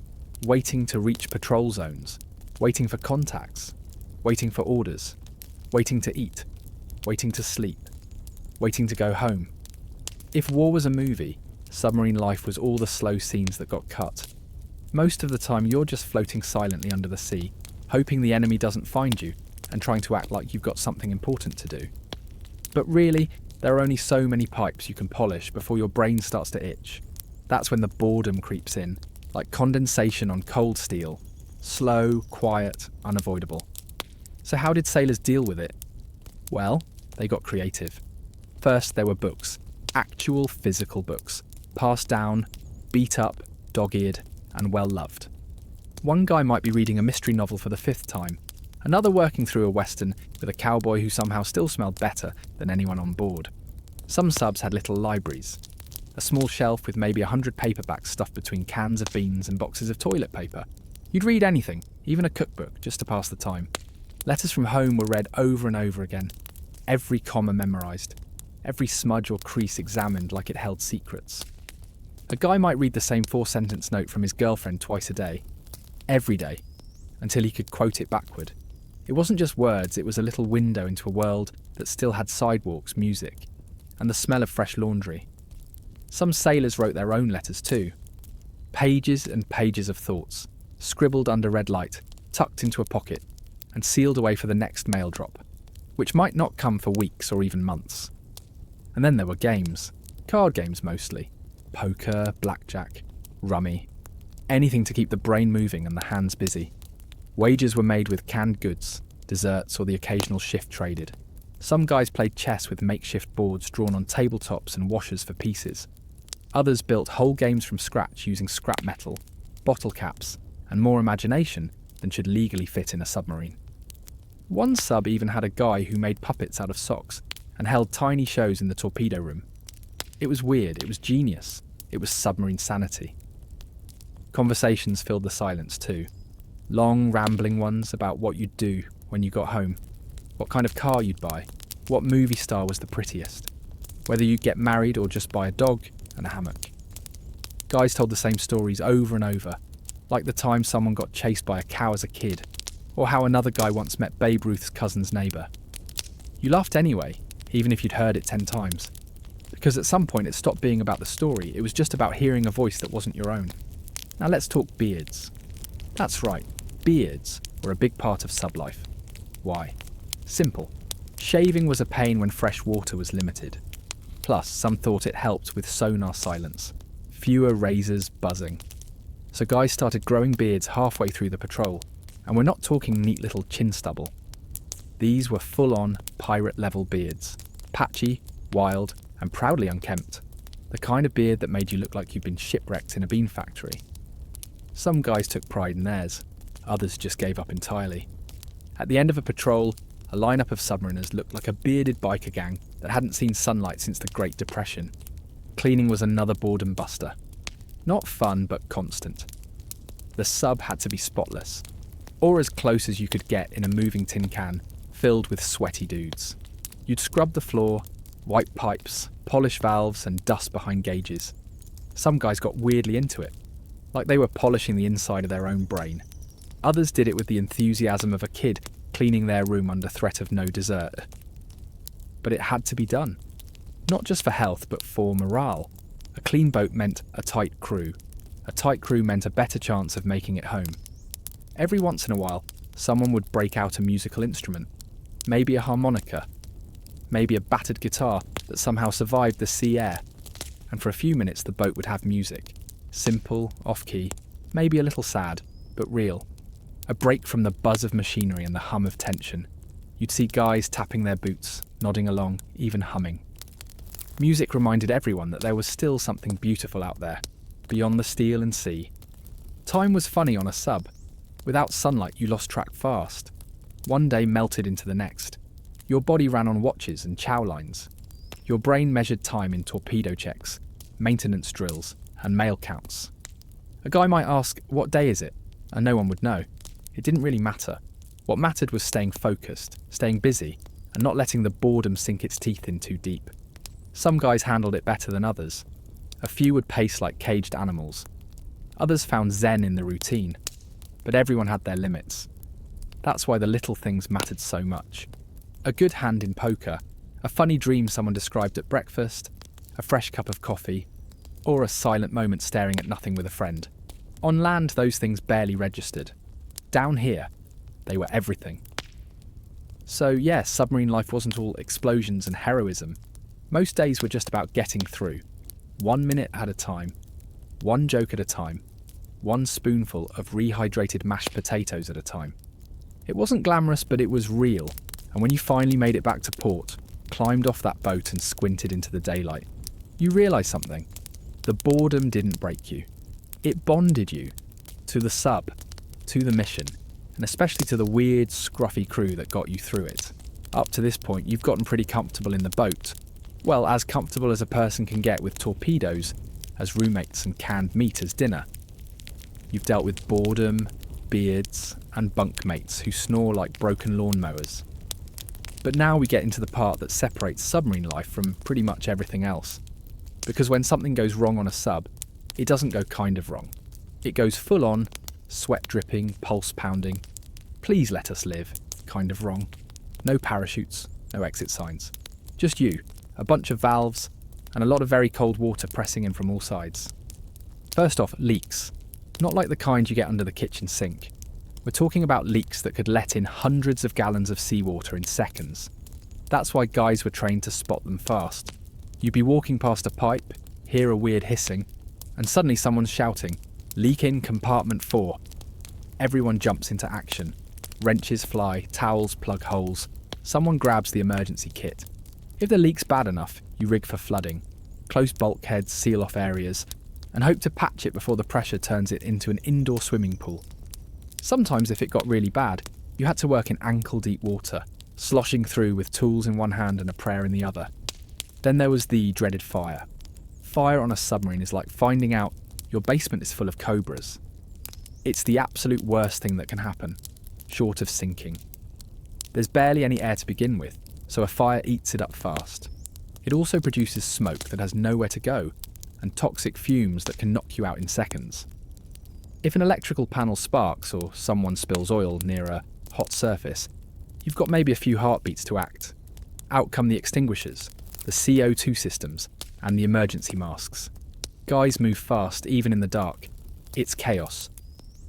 [SPEAKER 1] to reach patrol zones, waiting for contacts, waiting for orders, waiting to eat, waiting to sleep, waiting to go home. If war was a movie, submarine life was all the slow scenes that got cut. Most of the time you're just floating silently under the sea, hoping the enemy doesn't find you and trying to act like you've got something important to do. But really, there are only so many pipes you can polish before your brain starts to itch. That's when the boredom creeps in, like condensation on cold steel. Slow, quiet, unavoidable. So how did sailors deal with it? Well, they got creative. First, there were books. Actual physical books. Passed down, beat up, dog-eared, and well-loved. One guy might be reading a mystery novel for the 5th time. Another working through a western with a cowboy who somehow still smelled better than anyone on board. Some subs had little libraries. A small shelf with maybe 100 paperbacks stuffed between cans of beans and boxes of toilet paper. You'd read anything, even a cookbook, just to pass the time. Letters from home were read over and over again. Every comma memorised. Every smudge or crease examined like it held secrets. A guy might read the same 4-sentence note from his girlfriend twice a day. Every day. Until he could quote it backward. It wasn't just words, it was a little window into a world that still had sidewalks, music, and the smell of fresh laundry. Some sailors wrote their own letters too. Pages and pages of thoughts, scribbled under red light, tucked into a pocket, and sealed away for the next mail drop, which might not come for weeks or even months. And then there were games. Card games mostly. Poker, blackjack, rummy. Anything to keep the brain moving and the hands busy. Wagers were made with canned goods, desserts, or the occasional shift traded. Some guys played chess with makeshift boards drawn on tabletops and washers for pieces. Others built whole games from scratch using scrap metal, bottle caps, and more imagination than should legally fit in a submarine. One sub even had a guy who made puppets out of socks and held tiny shows in the torpedo room. It was weird, it was genius, it was submarine sanity. Conversations filled the silence too. Long, rambling ones about what you'd do when you got home, what kind of car you'd buy, what movie star was the prettiest, whether you'd get married or just buy a dog and a hammock. Guys told the same stories over and over, like the time someone got chased by a cow as a kid, or how another guy once met Babe Ruth's cousin's neighbour. You laughed anyway, even if you'd heard it 10 times, because at some point it stopped being about the story, it was just about hearing a voice that wasn't your own. Now let's talk beards. That's right, beards were a big part of sublife. Why? Simple. Shaving was a pain when fresh water was limited. Plus, some thought it helped with sonar silence. Fewer razors buzzing. So guys started growing beards halfway through the patrol, and we're not talking neat little chin stubble. These were full-on, pirate-level beards. Patchy, wild, and proudly unkempt. The kind of beard that made you look like you'd been shipwrecked in a bean factory. Some guys took pride in theirs. Others just gave up entirely. At the end of a patrol, a lineup of submariners looked like a bearded biker gang that hadn't seen sunlight since the Great Depression. Cleaning was another boredom buster. Not fun, but constant. The sub had to be spotless, or as close as you could get in a moving tin can filled with sweaty dudes. You'd scrub the floor, wipe pipes, polish valves, and dust behind gauges. Some guys got weirdly into it, like they were polishing the inside of their own brain. Others did it with the enthusiasm of a kid cleaning their room under threat of no dessert. But it had to be done. Not just for health, but for morale. A clean boat meant a tight crew. A tight crew meant a better chance of making it home. Every once in a while, someone would break out a musical instrument. Maybe a harmonica. Maybe a battered guitar that somehow survived the sea air. And for a few minutes the boat would have music. Simple, off-key, maybe a little sad, but real. A break from the buzz of machinery and the hum of tension. You'd see guys tapping their boots, nodding along, even humming. Music reminded everyone that there was still something beautiful out there, beyond the steel and sea. Time was funny on a sub. Without sunlight, you lost track fast. One day melted into the next. Your body ran on watches and chow lines. Your brain measured time in torpedo checks, maintenance drills, and mail counts. A guy might ask, what day is it? And no one would know. It didn't really matter. What mattered was staying focused, staying busy, and not letting the boredom sink its teeth in too deep. Some guys handled it better than others. A few would pace like caged animals. Others found zen in the routine. But everyone had their limits. That's why the little things mattered so much. A good hand in poker, a funny dream someone described at breakfast, a fresh cup of coffee, or a silent moment staring at nothing with a friend. On land, those things barely registered. Down here, they were everything. So yes, submarine life wasn't all explosions and heroism. Most days were just about getting through. 1 minute at a time. One joke at a time. One spoonful of rehydrated mashed potatoes at a time. It wasn't glamorous, but it was real. And when you finally made it back to port, climbed off that boat and squinted into the daylight, you realised something. The boredom didn't break you. It bonded you to the sub, to the mission, and especially to the weird, scruffy crew that got you through it. Up to this point, you've gotten pretty comfortable in the boat. Well, as comfortable as a person can get with torpedoes as roommates and canned meat as dinner. You've dealt with boredom, beards, and bunkmates who snore like broken lawnmowers. But now we get into the part that separates submarine life from pretty much everything else. Because when something goes wrong on a sub, it doesn't go kind of wrong. It goes full on, sweat dripping, pulse pounding. Please let us live, kind of wrong. No parachutes, no exit signs. Just you, a bunch of valves, and a lot of very cold water pressing in from all sides. First off, leaks. Not like the kind you get under the kitchen sink. We're talking about leaks that could let in hundreds of gallons of seawater in seconds. That's why guys were trained to spot them fast. You'd be walking past a pipe, hear a weird hissing, and suddenly someone's shouting, "Leak in compartment 4." Everyone jumps into action. Wrenches fly, towels plug holes. Someone grabs the emergency kit. If the leak's bad enough, you rig for flooding. Close bulkheads, seal off areas, and hope to patch it before the pressure turns it into an indoor swimming pool. Sometimes, if it got really bad, you had to work in ankle-deep water, sloshing through with tools in one hand and a prayer in the other. Then there was the dreaded fire. Fire on a submarine is like finding out your basement is full of cobras. It's the absolute worst thing that can happen, short of sinking. There's barely any air to begin with, so a fire eats it up fast. It also produces smoke that has nowhere to go, and toxic fumes that can knock you out in seconds. If an electrical panel sparks or someone spills oil near a hot surface, you've got maybe a few heartbeats to act. Out come the extinguishers, the CO2 systems, and the emergency masks. Guys move fast, even in the dark. It's chaos.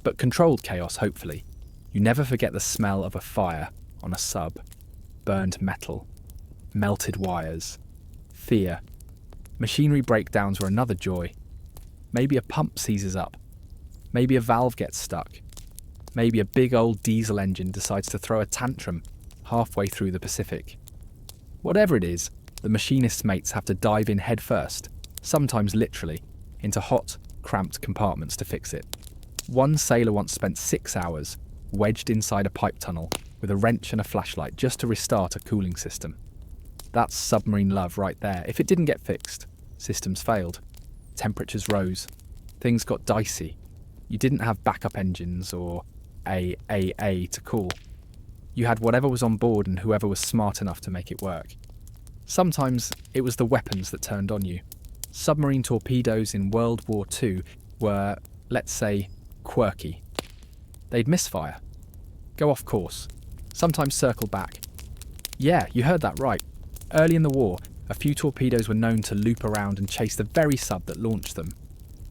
[SPEAKER 1] But controlled chaos, hopefully. You never forget the smell of a fire on a sub. Burned metal. Melted wires. Fear. Machinery breakdowns were another joy. Maybe a pump seizes up. Maybe a valve gets stuck. Maybe a big old diesel engine decides to throw a tantrum halfway through the Pacific. Whatever it is, the machinist's mates have to dive in head first, sometimes literally, into hot, cramped compartments to fix it. One sailor once spent 6 hours wedged inside a pipe tunnel with a wrench and a flashlight just to restart a cooling system. That's submarine love right there, if it didn't get fixed. Systems failed. Temperatures rose. Things got dicey. You didn't have backup engines or AAA to call. You had whatever was on board and whoever was smart enough to make it work. Sometimes it was the weapons that turned on you. Submarine torpedoes in World War II were, let's say, quirky. They'd misfire, go off course, sometimes circle back. Yeah, you heard that right. Early in the war, a few torpedoes were known to loop around and chase the very sub that launched them.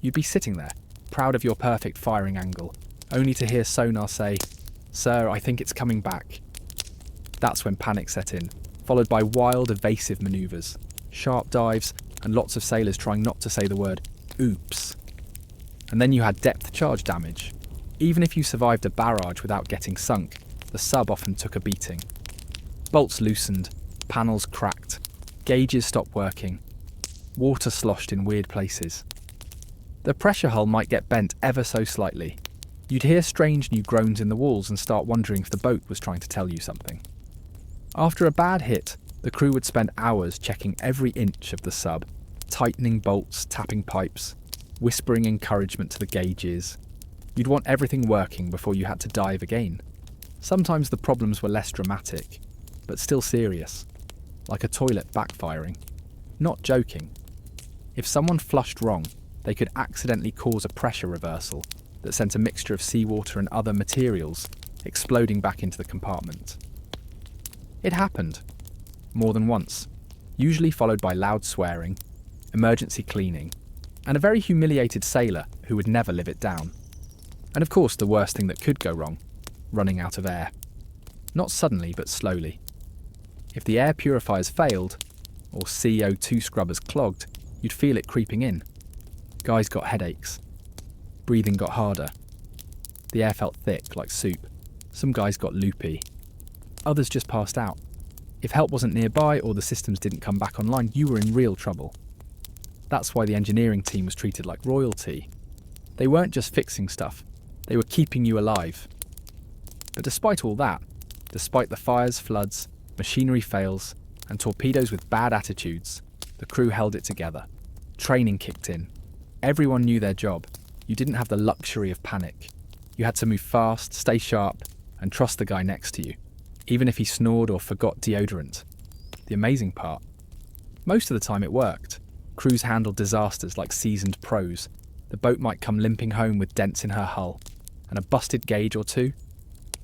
[SPEAKER 1] You'd be sitting there, proud of your perfect firing angle, only to hear sonar say, "Sir, I think it's coming back." That's when panic set in, followed by wild evasive manoeuvres, sharp dives, and lots of sailors trying not to say the word oops. And then you had depth charge damage. Even if you survived a barrage without getting sunk, the sub often took a beating. Bolts loosened, panels cracked, gauges stopped working, water sloshed in weird places. The pressure hull might get bent ever so slightly. You'd hear strange new groans in the walls and start wondering if the boat was trying to tell you something. After a bad hit, the crew would spend hours checking every inch of the sub, tightening bolts, tapping pipes, whispering encouragement to the gauges. You'd want everything working before you had to dive again. Sometimes the problems were less dramatic, but still serious, like a toilet backfiring. Not joking. If someone flushed wrong, they could accidentally cause a pressure reversal that sent a mixture of seawater and other materials exploding back into the compartment. It happened, more than once, usually followed by loud swearing, emergency cleaning, and a very humiliated sailor who would never live it down. And of course the worst thing that could go wrong, running out of air. Not suddenly, but slowly. If the air purifiers failed, or CO2 scrubbers clogged, you'd feel it creeping in. Guys got headaches. Breathing got harder. The air felt thick, like soup. Some guys got loopy. Others just passed out. If help wasn't nearby or the systems didn't come back online, you were in real trouble. That's why the engineering team was treated like royalty. They weren't just fixing stuff, they were keeping you alive. But despite all that, despite the fires, floods, machinery fails, and torpedoes with bad attitudes, the crew held it together. Training kicked in. Everyone knew their job. You didn't have the luxury of panic. You had to move fast, stay sharp, and trust the guy next to you, even if he snored or forgot deodorant. The amazing part, most of the time it worked. Crews handled disasters like seasoned pros. The boat might come limping home with dents in her hull and a busted gauge or two,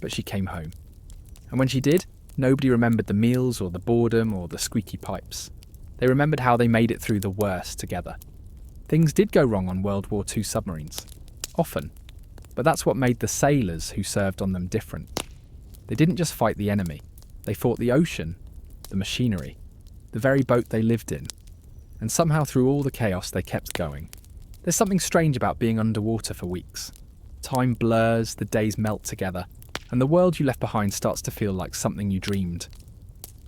[SPEAKER 1] but she came home. And when she did, nobody remembered the meals or the boredom or the squeaky pipes. They remembered how they made it through the worst together. Things did go wrong on World War II submarines, often, but that's what made the sailors who served on them different. They didn't just fight the enemy, they fought the ocean, the machinery, the very boat they lived in, and somehow through all the chaos they kept going. There's something strange about being underwater for weeks. Time blurs, the days melt together, and the world you left behind starts to feel like something you dreamed.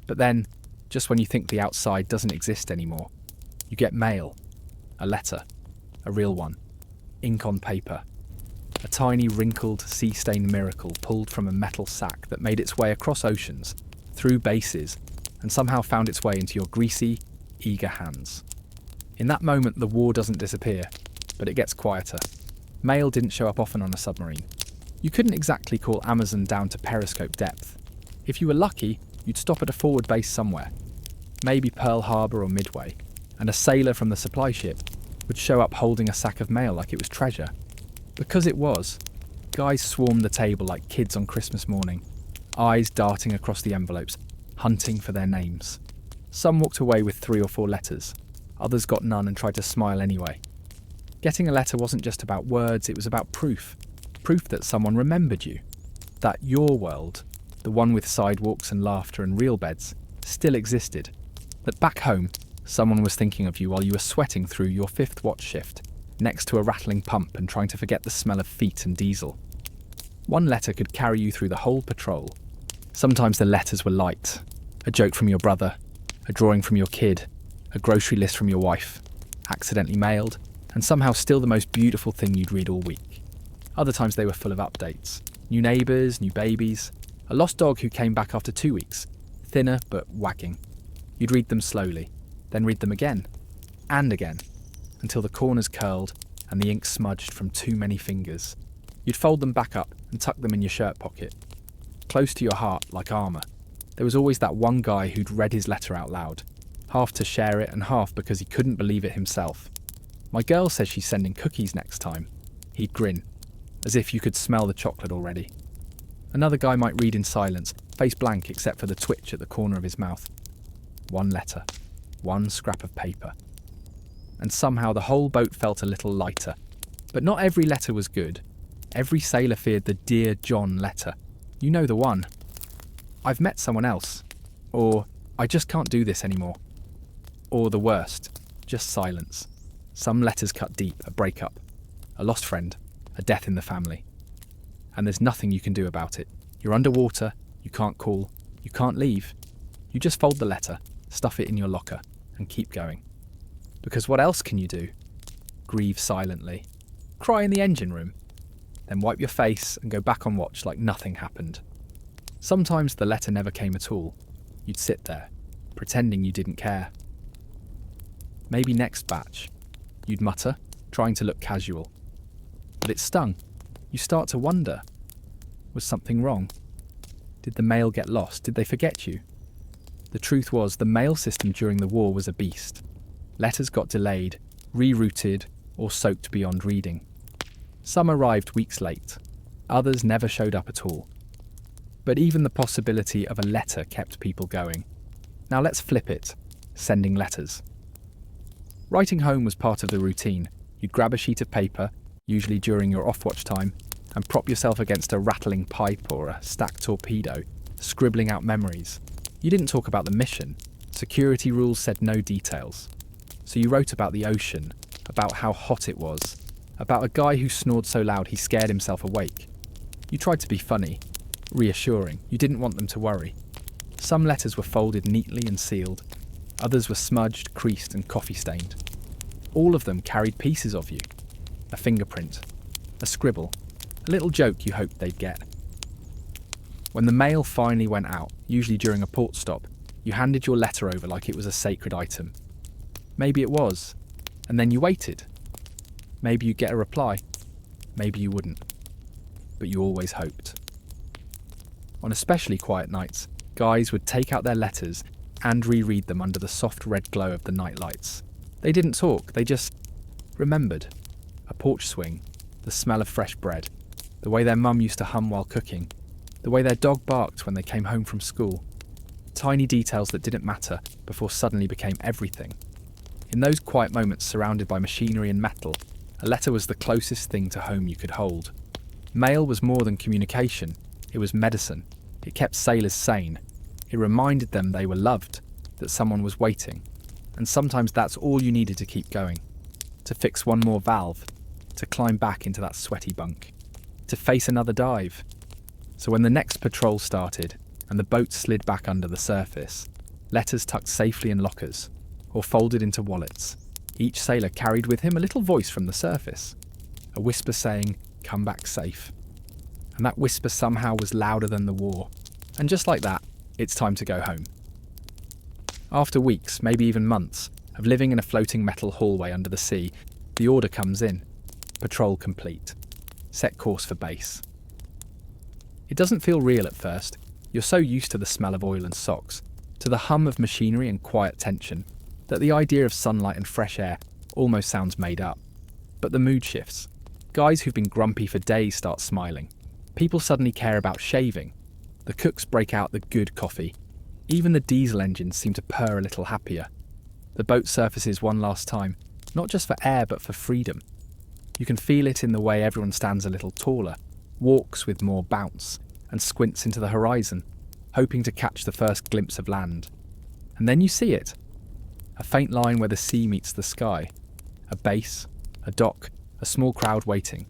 [SPEAKER 1] But then, just when you think the outside doesn't exist anymore, you get mail. A letter. A real one. Ink on paper. A tiny wrinkled sea-stained miracle pulled from a metal sack that made its way across oceans, through bases, and somehow found its way into your greasy, eager hands. In that moment the war doesn't disappear, but it gets quieter. Mail didn't show up often on a submarine. You couldn't exactly call Amazon down to periscope depth. If you were lucky, you'd stop at a forward base somewhere, maybe Pearl Harbor or Midway, and a sailor from the supply ship would show up holding a sack of mail like it was treasure. Because it was, guys swarmed the table like kids on Christmas morning, eyes darting across the envelopes, hunting for their names. Some walked away with 3 or 4 letters, others got none and tried to smile anyway. Getting a letter wasn't just about words, it was about proof. Proof that someone remembered you. That your world, the one with sidewalks and laughter and real beds, still existed. That back home, someone was thinking of you while you were sweating through your 5th watch shift, next to a rattling pump and trying to forget the smell of feet and diesel. One letter could carry you through the whole patrol. Sometimes the letters were light. A joke from your brother, a drawing from your kid, a grocery list from your wife, accidentally mailed, and somehow still the most beautiful thing you'd read all week. Other times they were full of updates. New neighbours, new babies, a lost dog who came back after 2 weeks, thinner but wagging. You'd read them slowly, then read them again. and again, until the corners curled and the ink smudged from too many fingers. You'd fold them back up and tuck them in your shirt pocket. Close to your heart, like armour, there was always that one guy who'd read his letter out loud, half to share it and half because he couldn't believe it himself. "My girl says she's sending cookies next time." He'd grin, as if you could smell the chocolate already. Another guy might read in silence, face blank except for the twitch at the corner of his mouth. One letter, one scrap of paper. And somehow the whole boat felt a little lighter. But not every letter was good. Every sailor feared the Dear John letter. You know the one. "I've met someone else." Or, "I just can't do this anymore." Or the worst, just silence. Some letters cut deep, a breakup, a lost friend, a death in the family. And there's nothing you can do about it. You're underwater, you can't call, you can't leave. You just fold the letter, stuff it in your locker, and keep going. Because what else can you do? Grieve silently. Cry in the engine room. Then wipe your face and go back on watch like nothing happened. Sometimes the letter never came at all. You'd sit there, pretending you didn't care. Maybe next batch. You'd mutter, trying to look casual. But it stung. You start to wonder. Was something wrong? Did the mail get lost? Did they forget you? The truth was, the mail system during the war was a beast. Letters got delayed, rerouted, or soaked beyond reading. Some arrived weeks late. Others never showed up at all. But even the possibility of a letter kept people going. Now let's flip it, sending letters. Writing home was part of the routine. You'd grab a sheet of paper, usually during your off-watch time, and prop yourself against a rattling pipe or a stacked torpedo, scribbling out memories. You didn't talk about the mission. Security rules said no details. So you wrote about the ocean, about how hot it was, about a guy who snored so loud he scared himself awake. You tried to be funny, reassuring. You didn't want them to worry. Some letters were folded neatly and sealed. Others were smudged, creased, and coffee-stained. All of them carried pieces of you. A fingerprint, a scribble, a little joke you hoped they'd get. When the mail finally went out, usually during a port stop, you handed your letter over like it was a sacred item. Maybe it was, and then you waited. Maybe you'd get a reply. Maybe you wouldn't. But you always hoped. On especially quiet nights, guys would take out their letters and reread them under the soft red glow of the night lights. They didn't talk, they just remembered. A porch swing, the smell of fresh bread, the way their mum used to hum while cooking, the way their dog barked when they came home from school. Tiny details that didn't matter before suddenly became everything. In those quiet moments surrounded by machinery and metal, a letter was the closest thing to home you could hold. Mail was more than communication, it was medicine. It kept sailors sane. It reminded them they were loved, that someone was waiting. And sometimes that's all you needed to keep going. To fix one more valve, to climb back into that sweaty bunk, to face another dive. So when the next patrol started and the boat slid back under the surface, letters tucked safely in lockers or folded into wallets, each sailor carried with him a little voice from the surface, a whisper saying, "Come back safe." And that whisper somehow was louder than the war. And just like that, it's time to go home. After weeks, maybe even months, of living in a floating metal hallway under the sea, the order comes in. Patrol complete. Set course for base. It doesn't feel real at first. You're so used to the smell of oil and socks, to the hum of machinery and quiet tension, that the idea of sunlight and fresh air almost sounds made up. But the mood shifts. Guys who've been grumpy for days start smiling. People suddenly care about shaving. The cooks break out the good coffee. Even the diesel engines seem to purr a little happier. The boat surfaces one last time, not just for air but for freedom. You can feel it in the way everyone stands a little taller, walks with more bounce, and squints into the horizon, hoping to catch the first glimpse of land. And then you see it. A faint line where the sea meets the sky. A base, a dock, a small crowd waiting.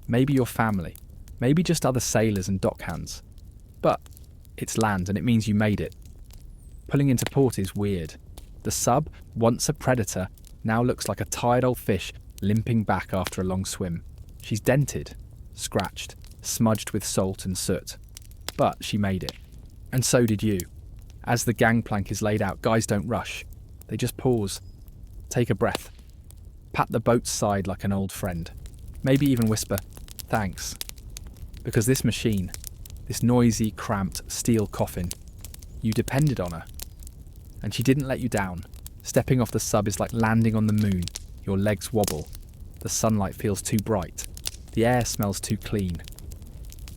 [SPEAKER 1] Maybe your family, maybe just other sailors and dockhands. But it's land and it means you made it. Pulling into port is weird. The sub, once a predator, now looks like a tired old fish limping back after a long swim. She's dented, scratched, smudged with salt and soot. But she made it. And so did you. As the gangplank is laid out, guys don't rush. They just pause. Take a breath. Pat the boat's side like an old friend. Maybe even whisper, thanks. Because this machine, this noisy, cramped steel coffin, you depended on her. And she didn't let you down. Stepping off the sub is like landing on the moon. Your legs wobble. The sunlight feels too bright. The air smells too clean.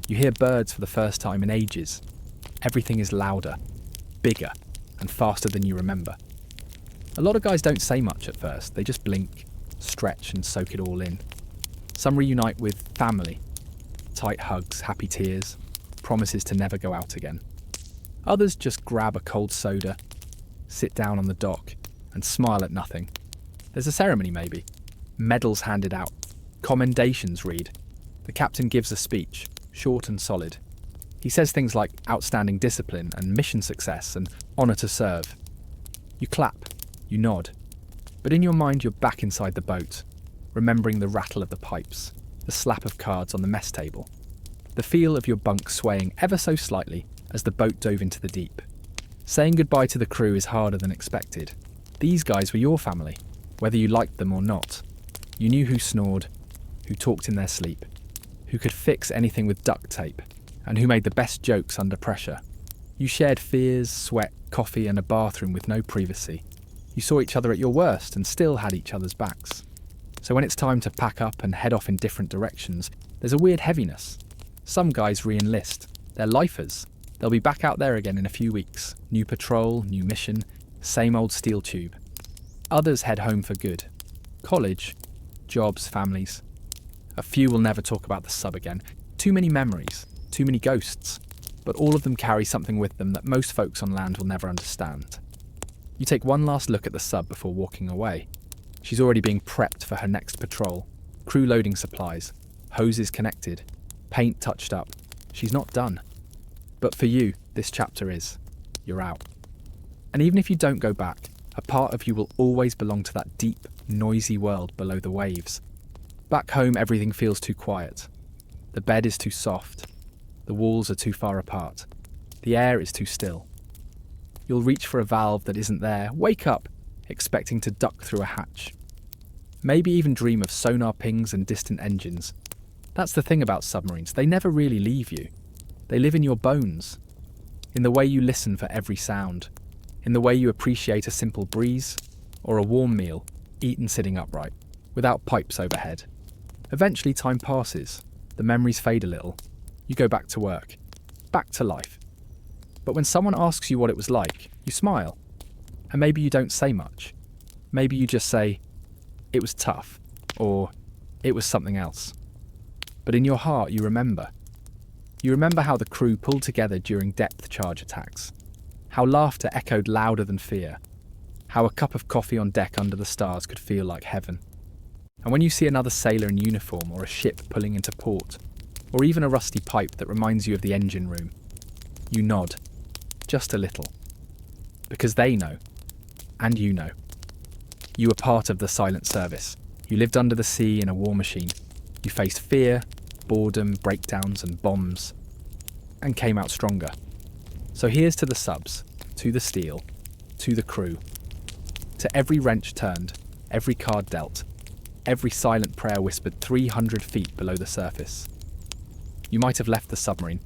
[SPEAKER 1] You hear birds for the first time in ages. Everything is louder, bigger, and faster than you remember. A lot of guys don't say much at first. They just blink, stretch, and soak it all in. Some reunite with family. Tight hugs, happy tears, promises to never go out again. Others just grab a cold soda, sit down on the dock, and smile at nothing. There's a ceremony maybe. Medals handed out. Commendations read. The captain gives a speech, short and solid. He says things like outstanding discipline and mission success and honour to serve. You clap, you nod. But in your mind you're back inside the boat, remembering the rattle of the pipes, the slap of cards on the mess table, the feel of your bunk swaying ever so slightly as the boat dove into the deep. Saying goodbye to the crew is harder than expected. These guys were your family, whether you liked them or not. You knew who snored, who talked in their sleep, who could fix anything with duct tape, and who made the best jokes under pressure. You shared fears, sweat, coffee, and a bathroom with no privacy. You saw each other at your worst and still had each other's backs. So when it's time to pack up and head off in different directions, there's a weird heaviness. Some guys re-enlist. They're lifers. They'll be back out there again in a few weeks. New patrol, new mission, same old steel tube. Others head home for good. College, jobs, families. A few will never talk about the sub again. Too many memories, too many ghosts. But all of them carry something with them that most folks on land will never understand. You take one last look at the sub before walking away. She's already being prepped for her next patrol. Crew loading supplies, hoses connected, paint touched up. She's not done. But for you, this chapter is. You're out. And even if you don't go back, a part of you will always belong to that deep, noisy world below the waves. Back home, everything feels too quiet. The bed is too soft. The walls are too far apart. The air is too still. You'll reach for a valve that isn't there, wake up, expecting to duck through a hatch. Maybe even dream of sonar pings and distant engines. That's the thing about submarines, they never really leave you. They live in your bones, in the way you listen for every sound, in the way you appreciate a simple breeze or a warm meal, eaten sitting upright, without pipes overhead. Eventually time passes, the memories fade a little, you go back to work, back to life. But when someone asks you what it was like, you smile. And maybe you don't say much. Maybe you just say, it was tough, or it was something else. But in your heart you remember. You remember how the crew pulled together during depth charge attacks, how laughter echoed louder than fear, how a cup of coffee on deck under the stars could feel like heaven. And when you see another sailor in uniform or a ship pulling into port, or even a rusty pipe that reminds you of the engine room, you nod, just a little, because they know, and you know. You were part of the silent service. You lived under the sea in a war machine. You faced fear, boredom, breakdowns and bombs, and came out stronger. So here's to the subs, to the steel, to the crew, to every wrench turned, every card dealt, every silent prayer whispered 300 feet below the surface. You might have left the submarine,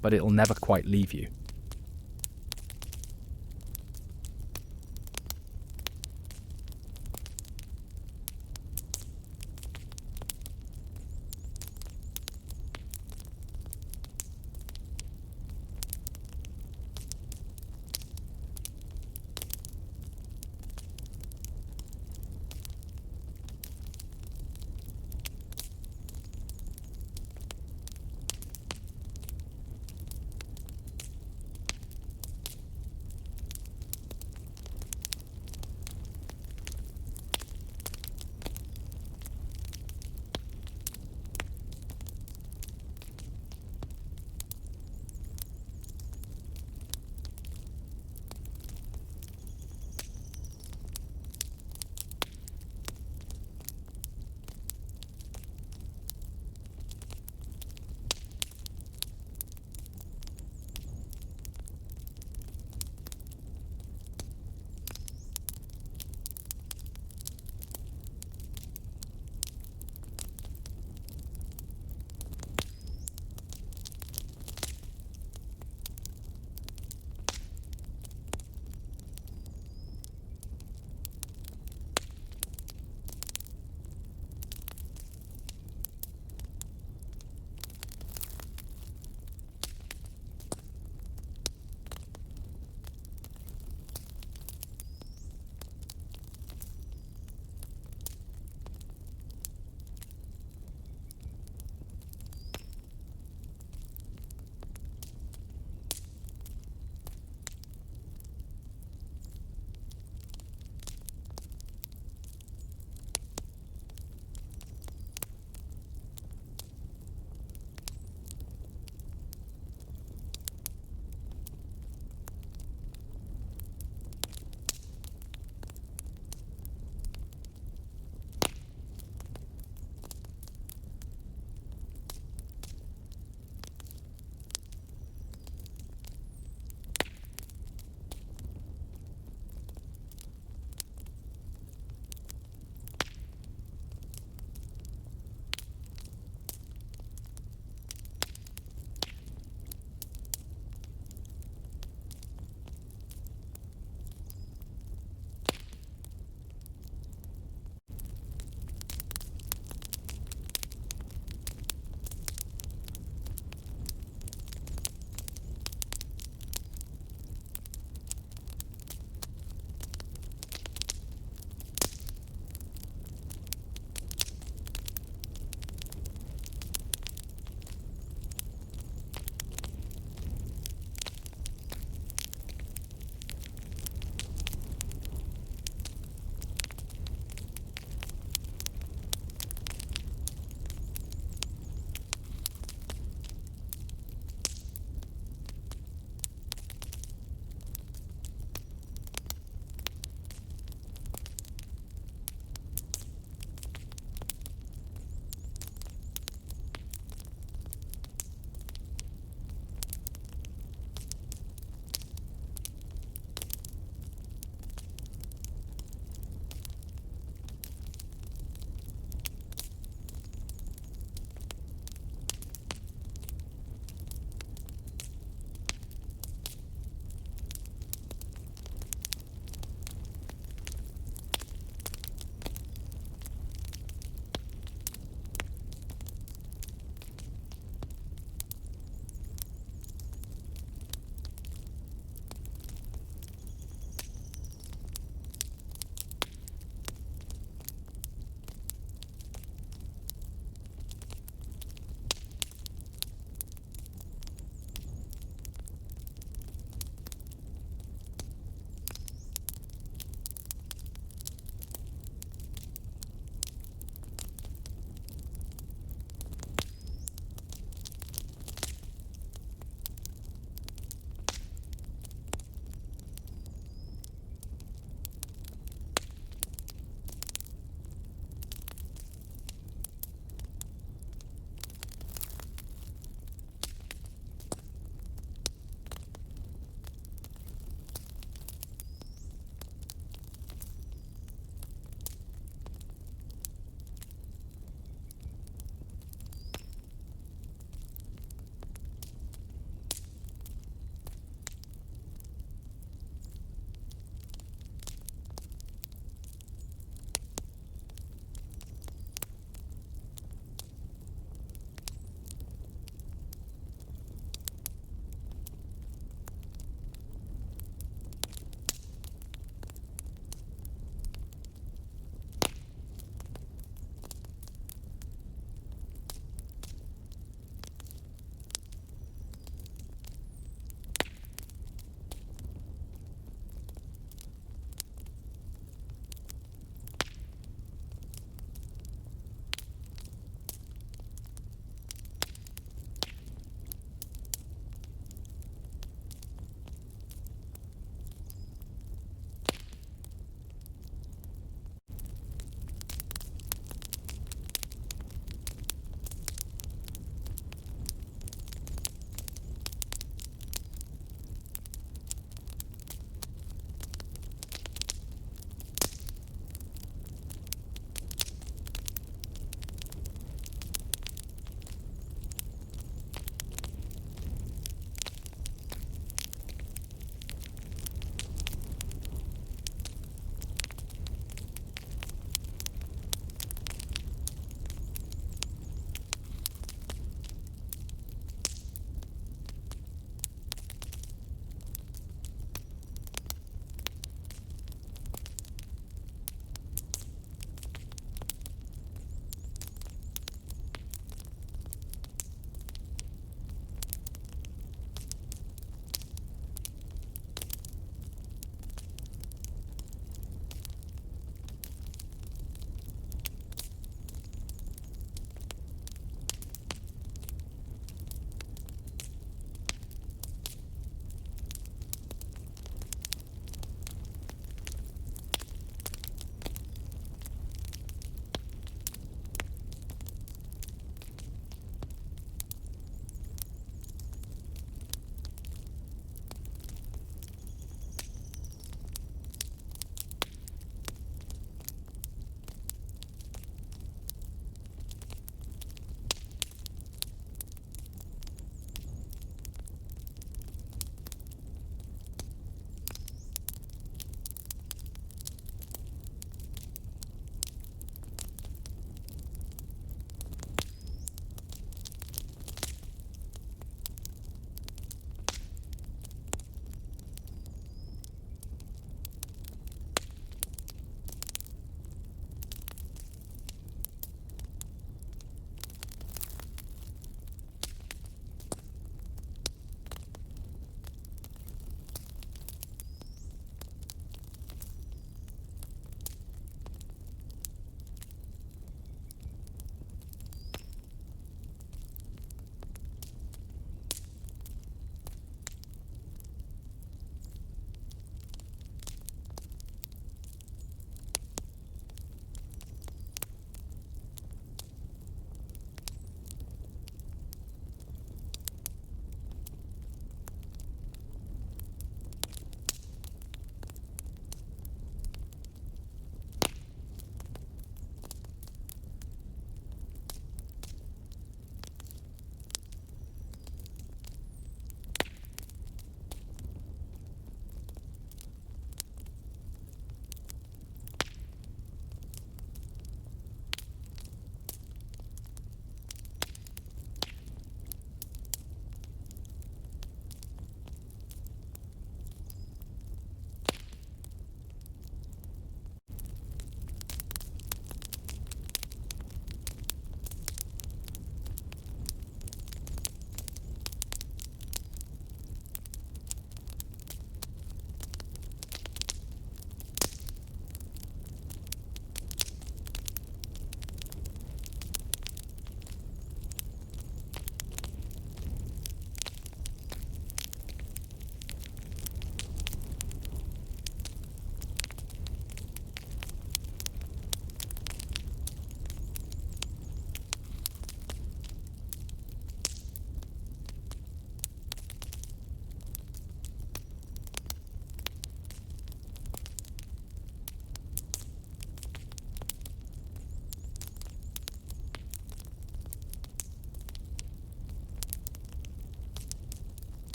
[SPEAKER 1] but it'll never quite leave you.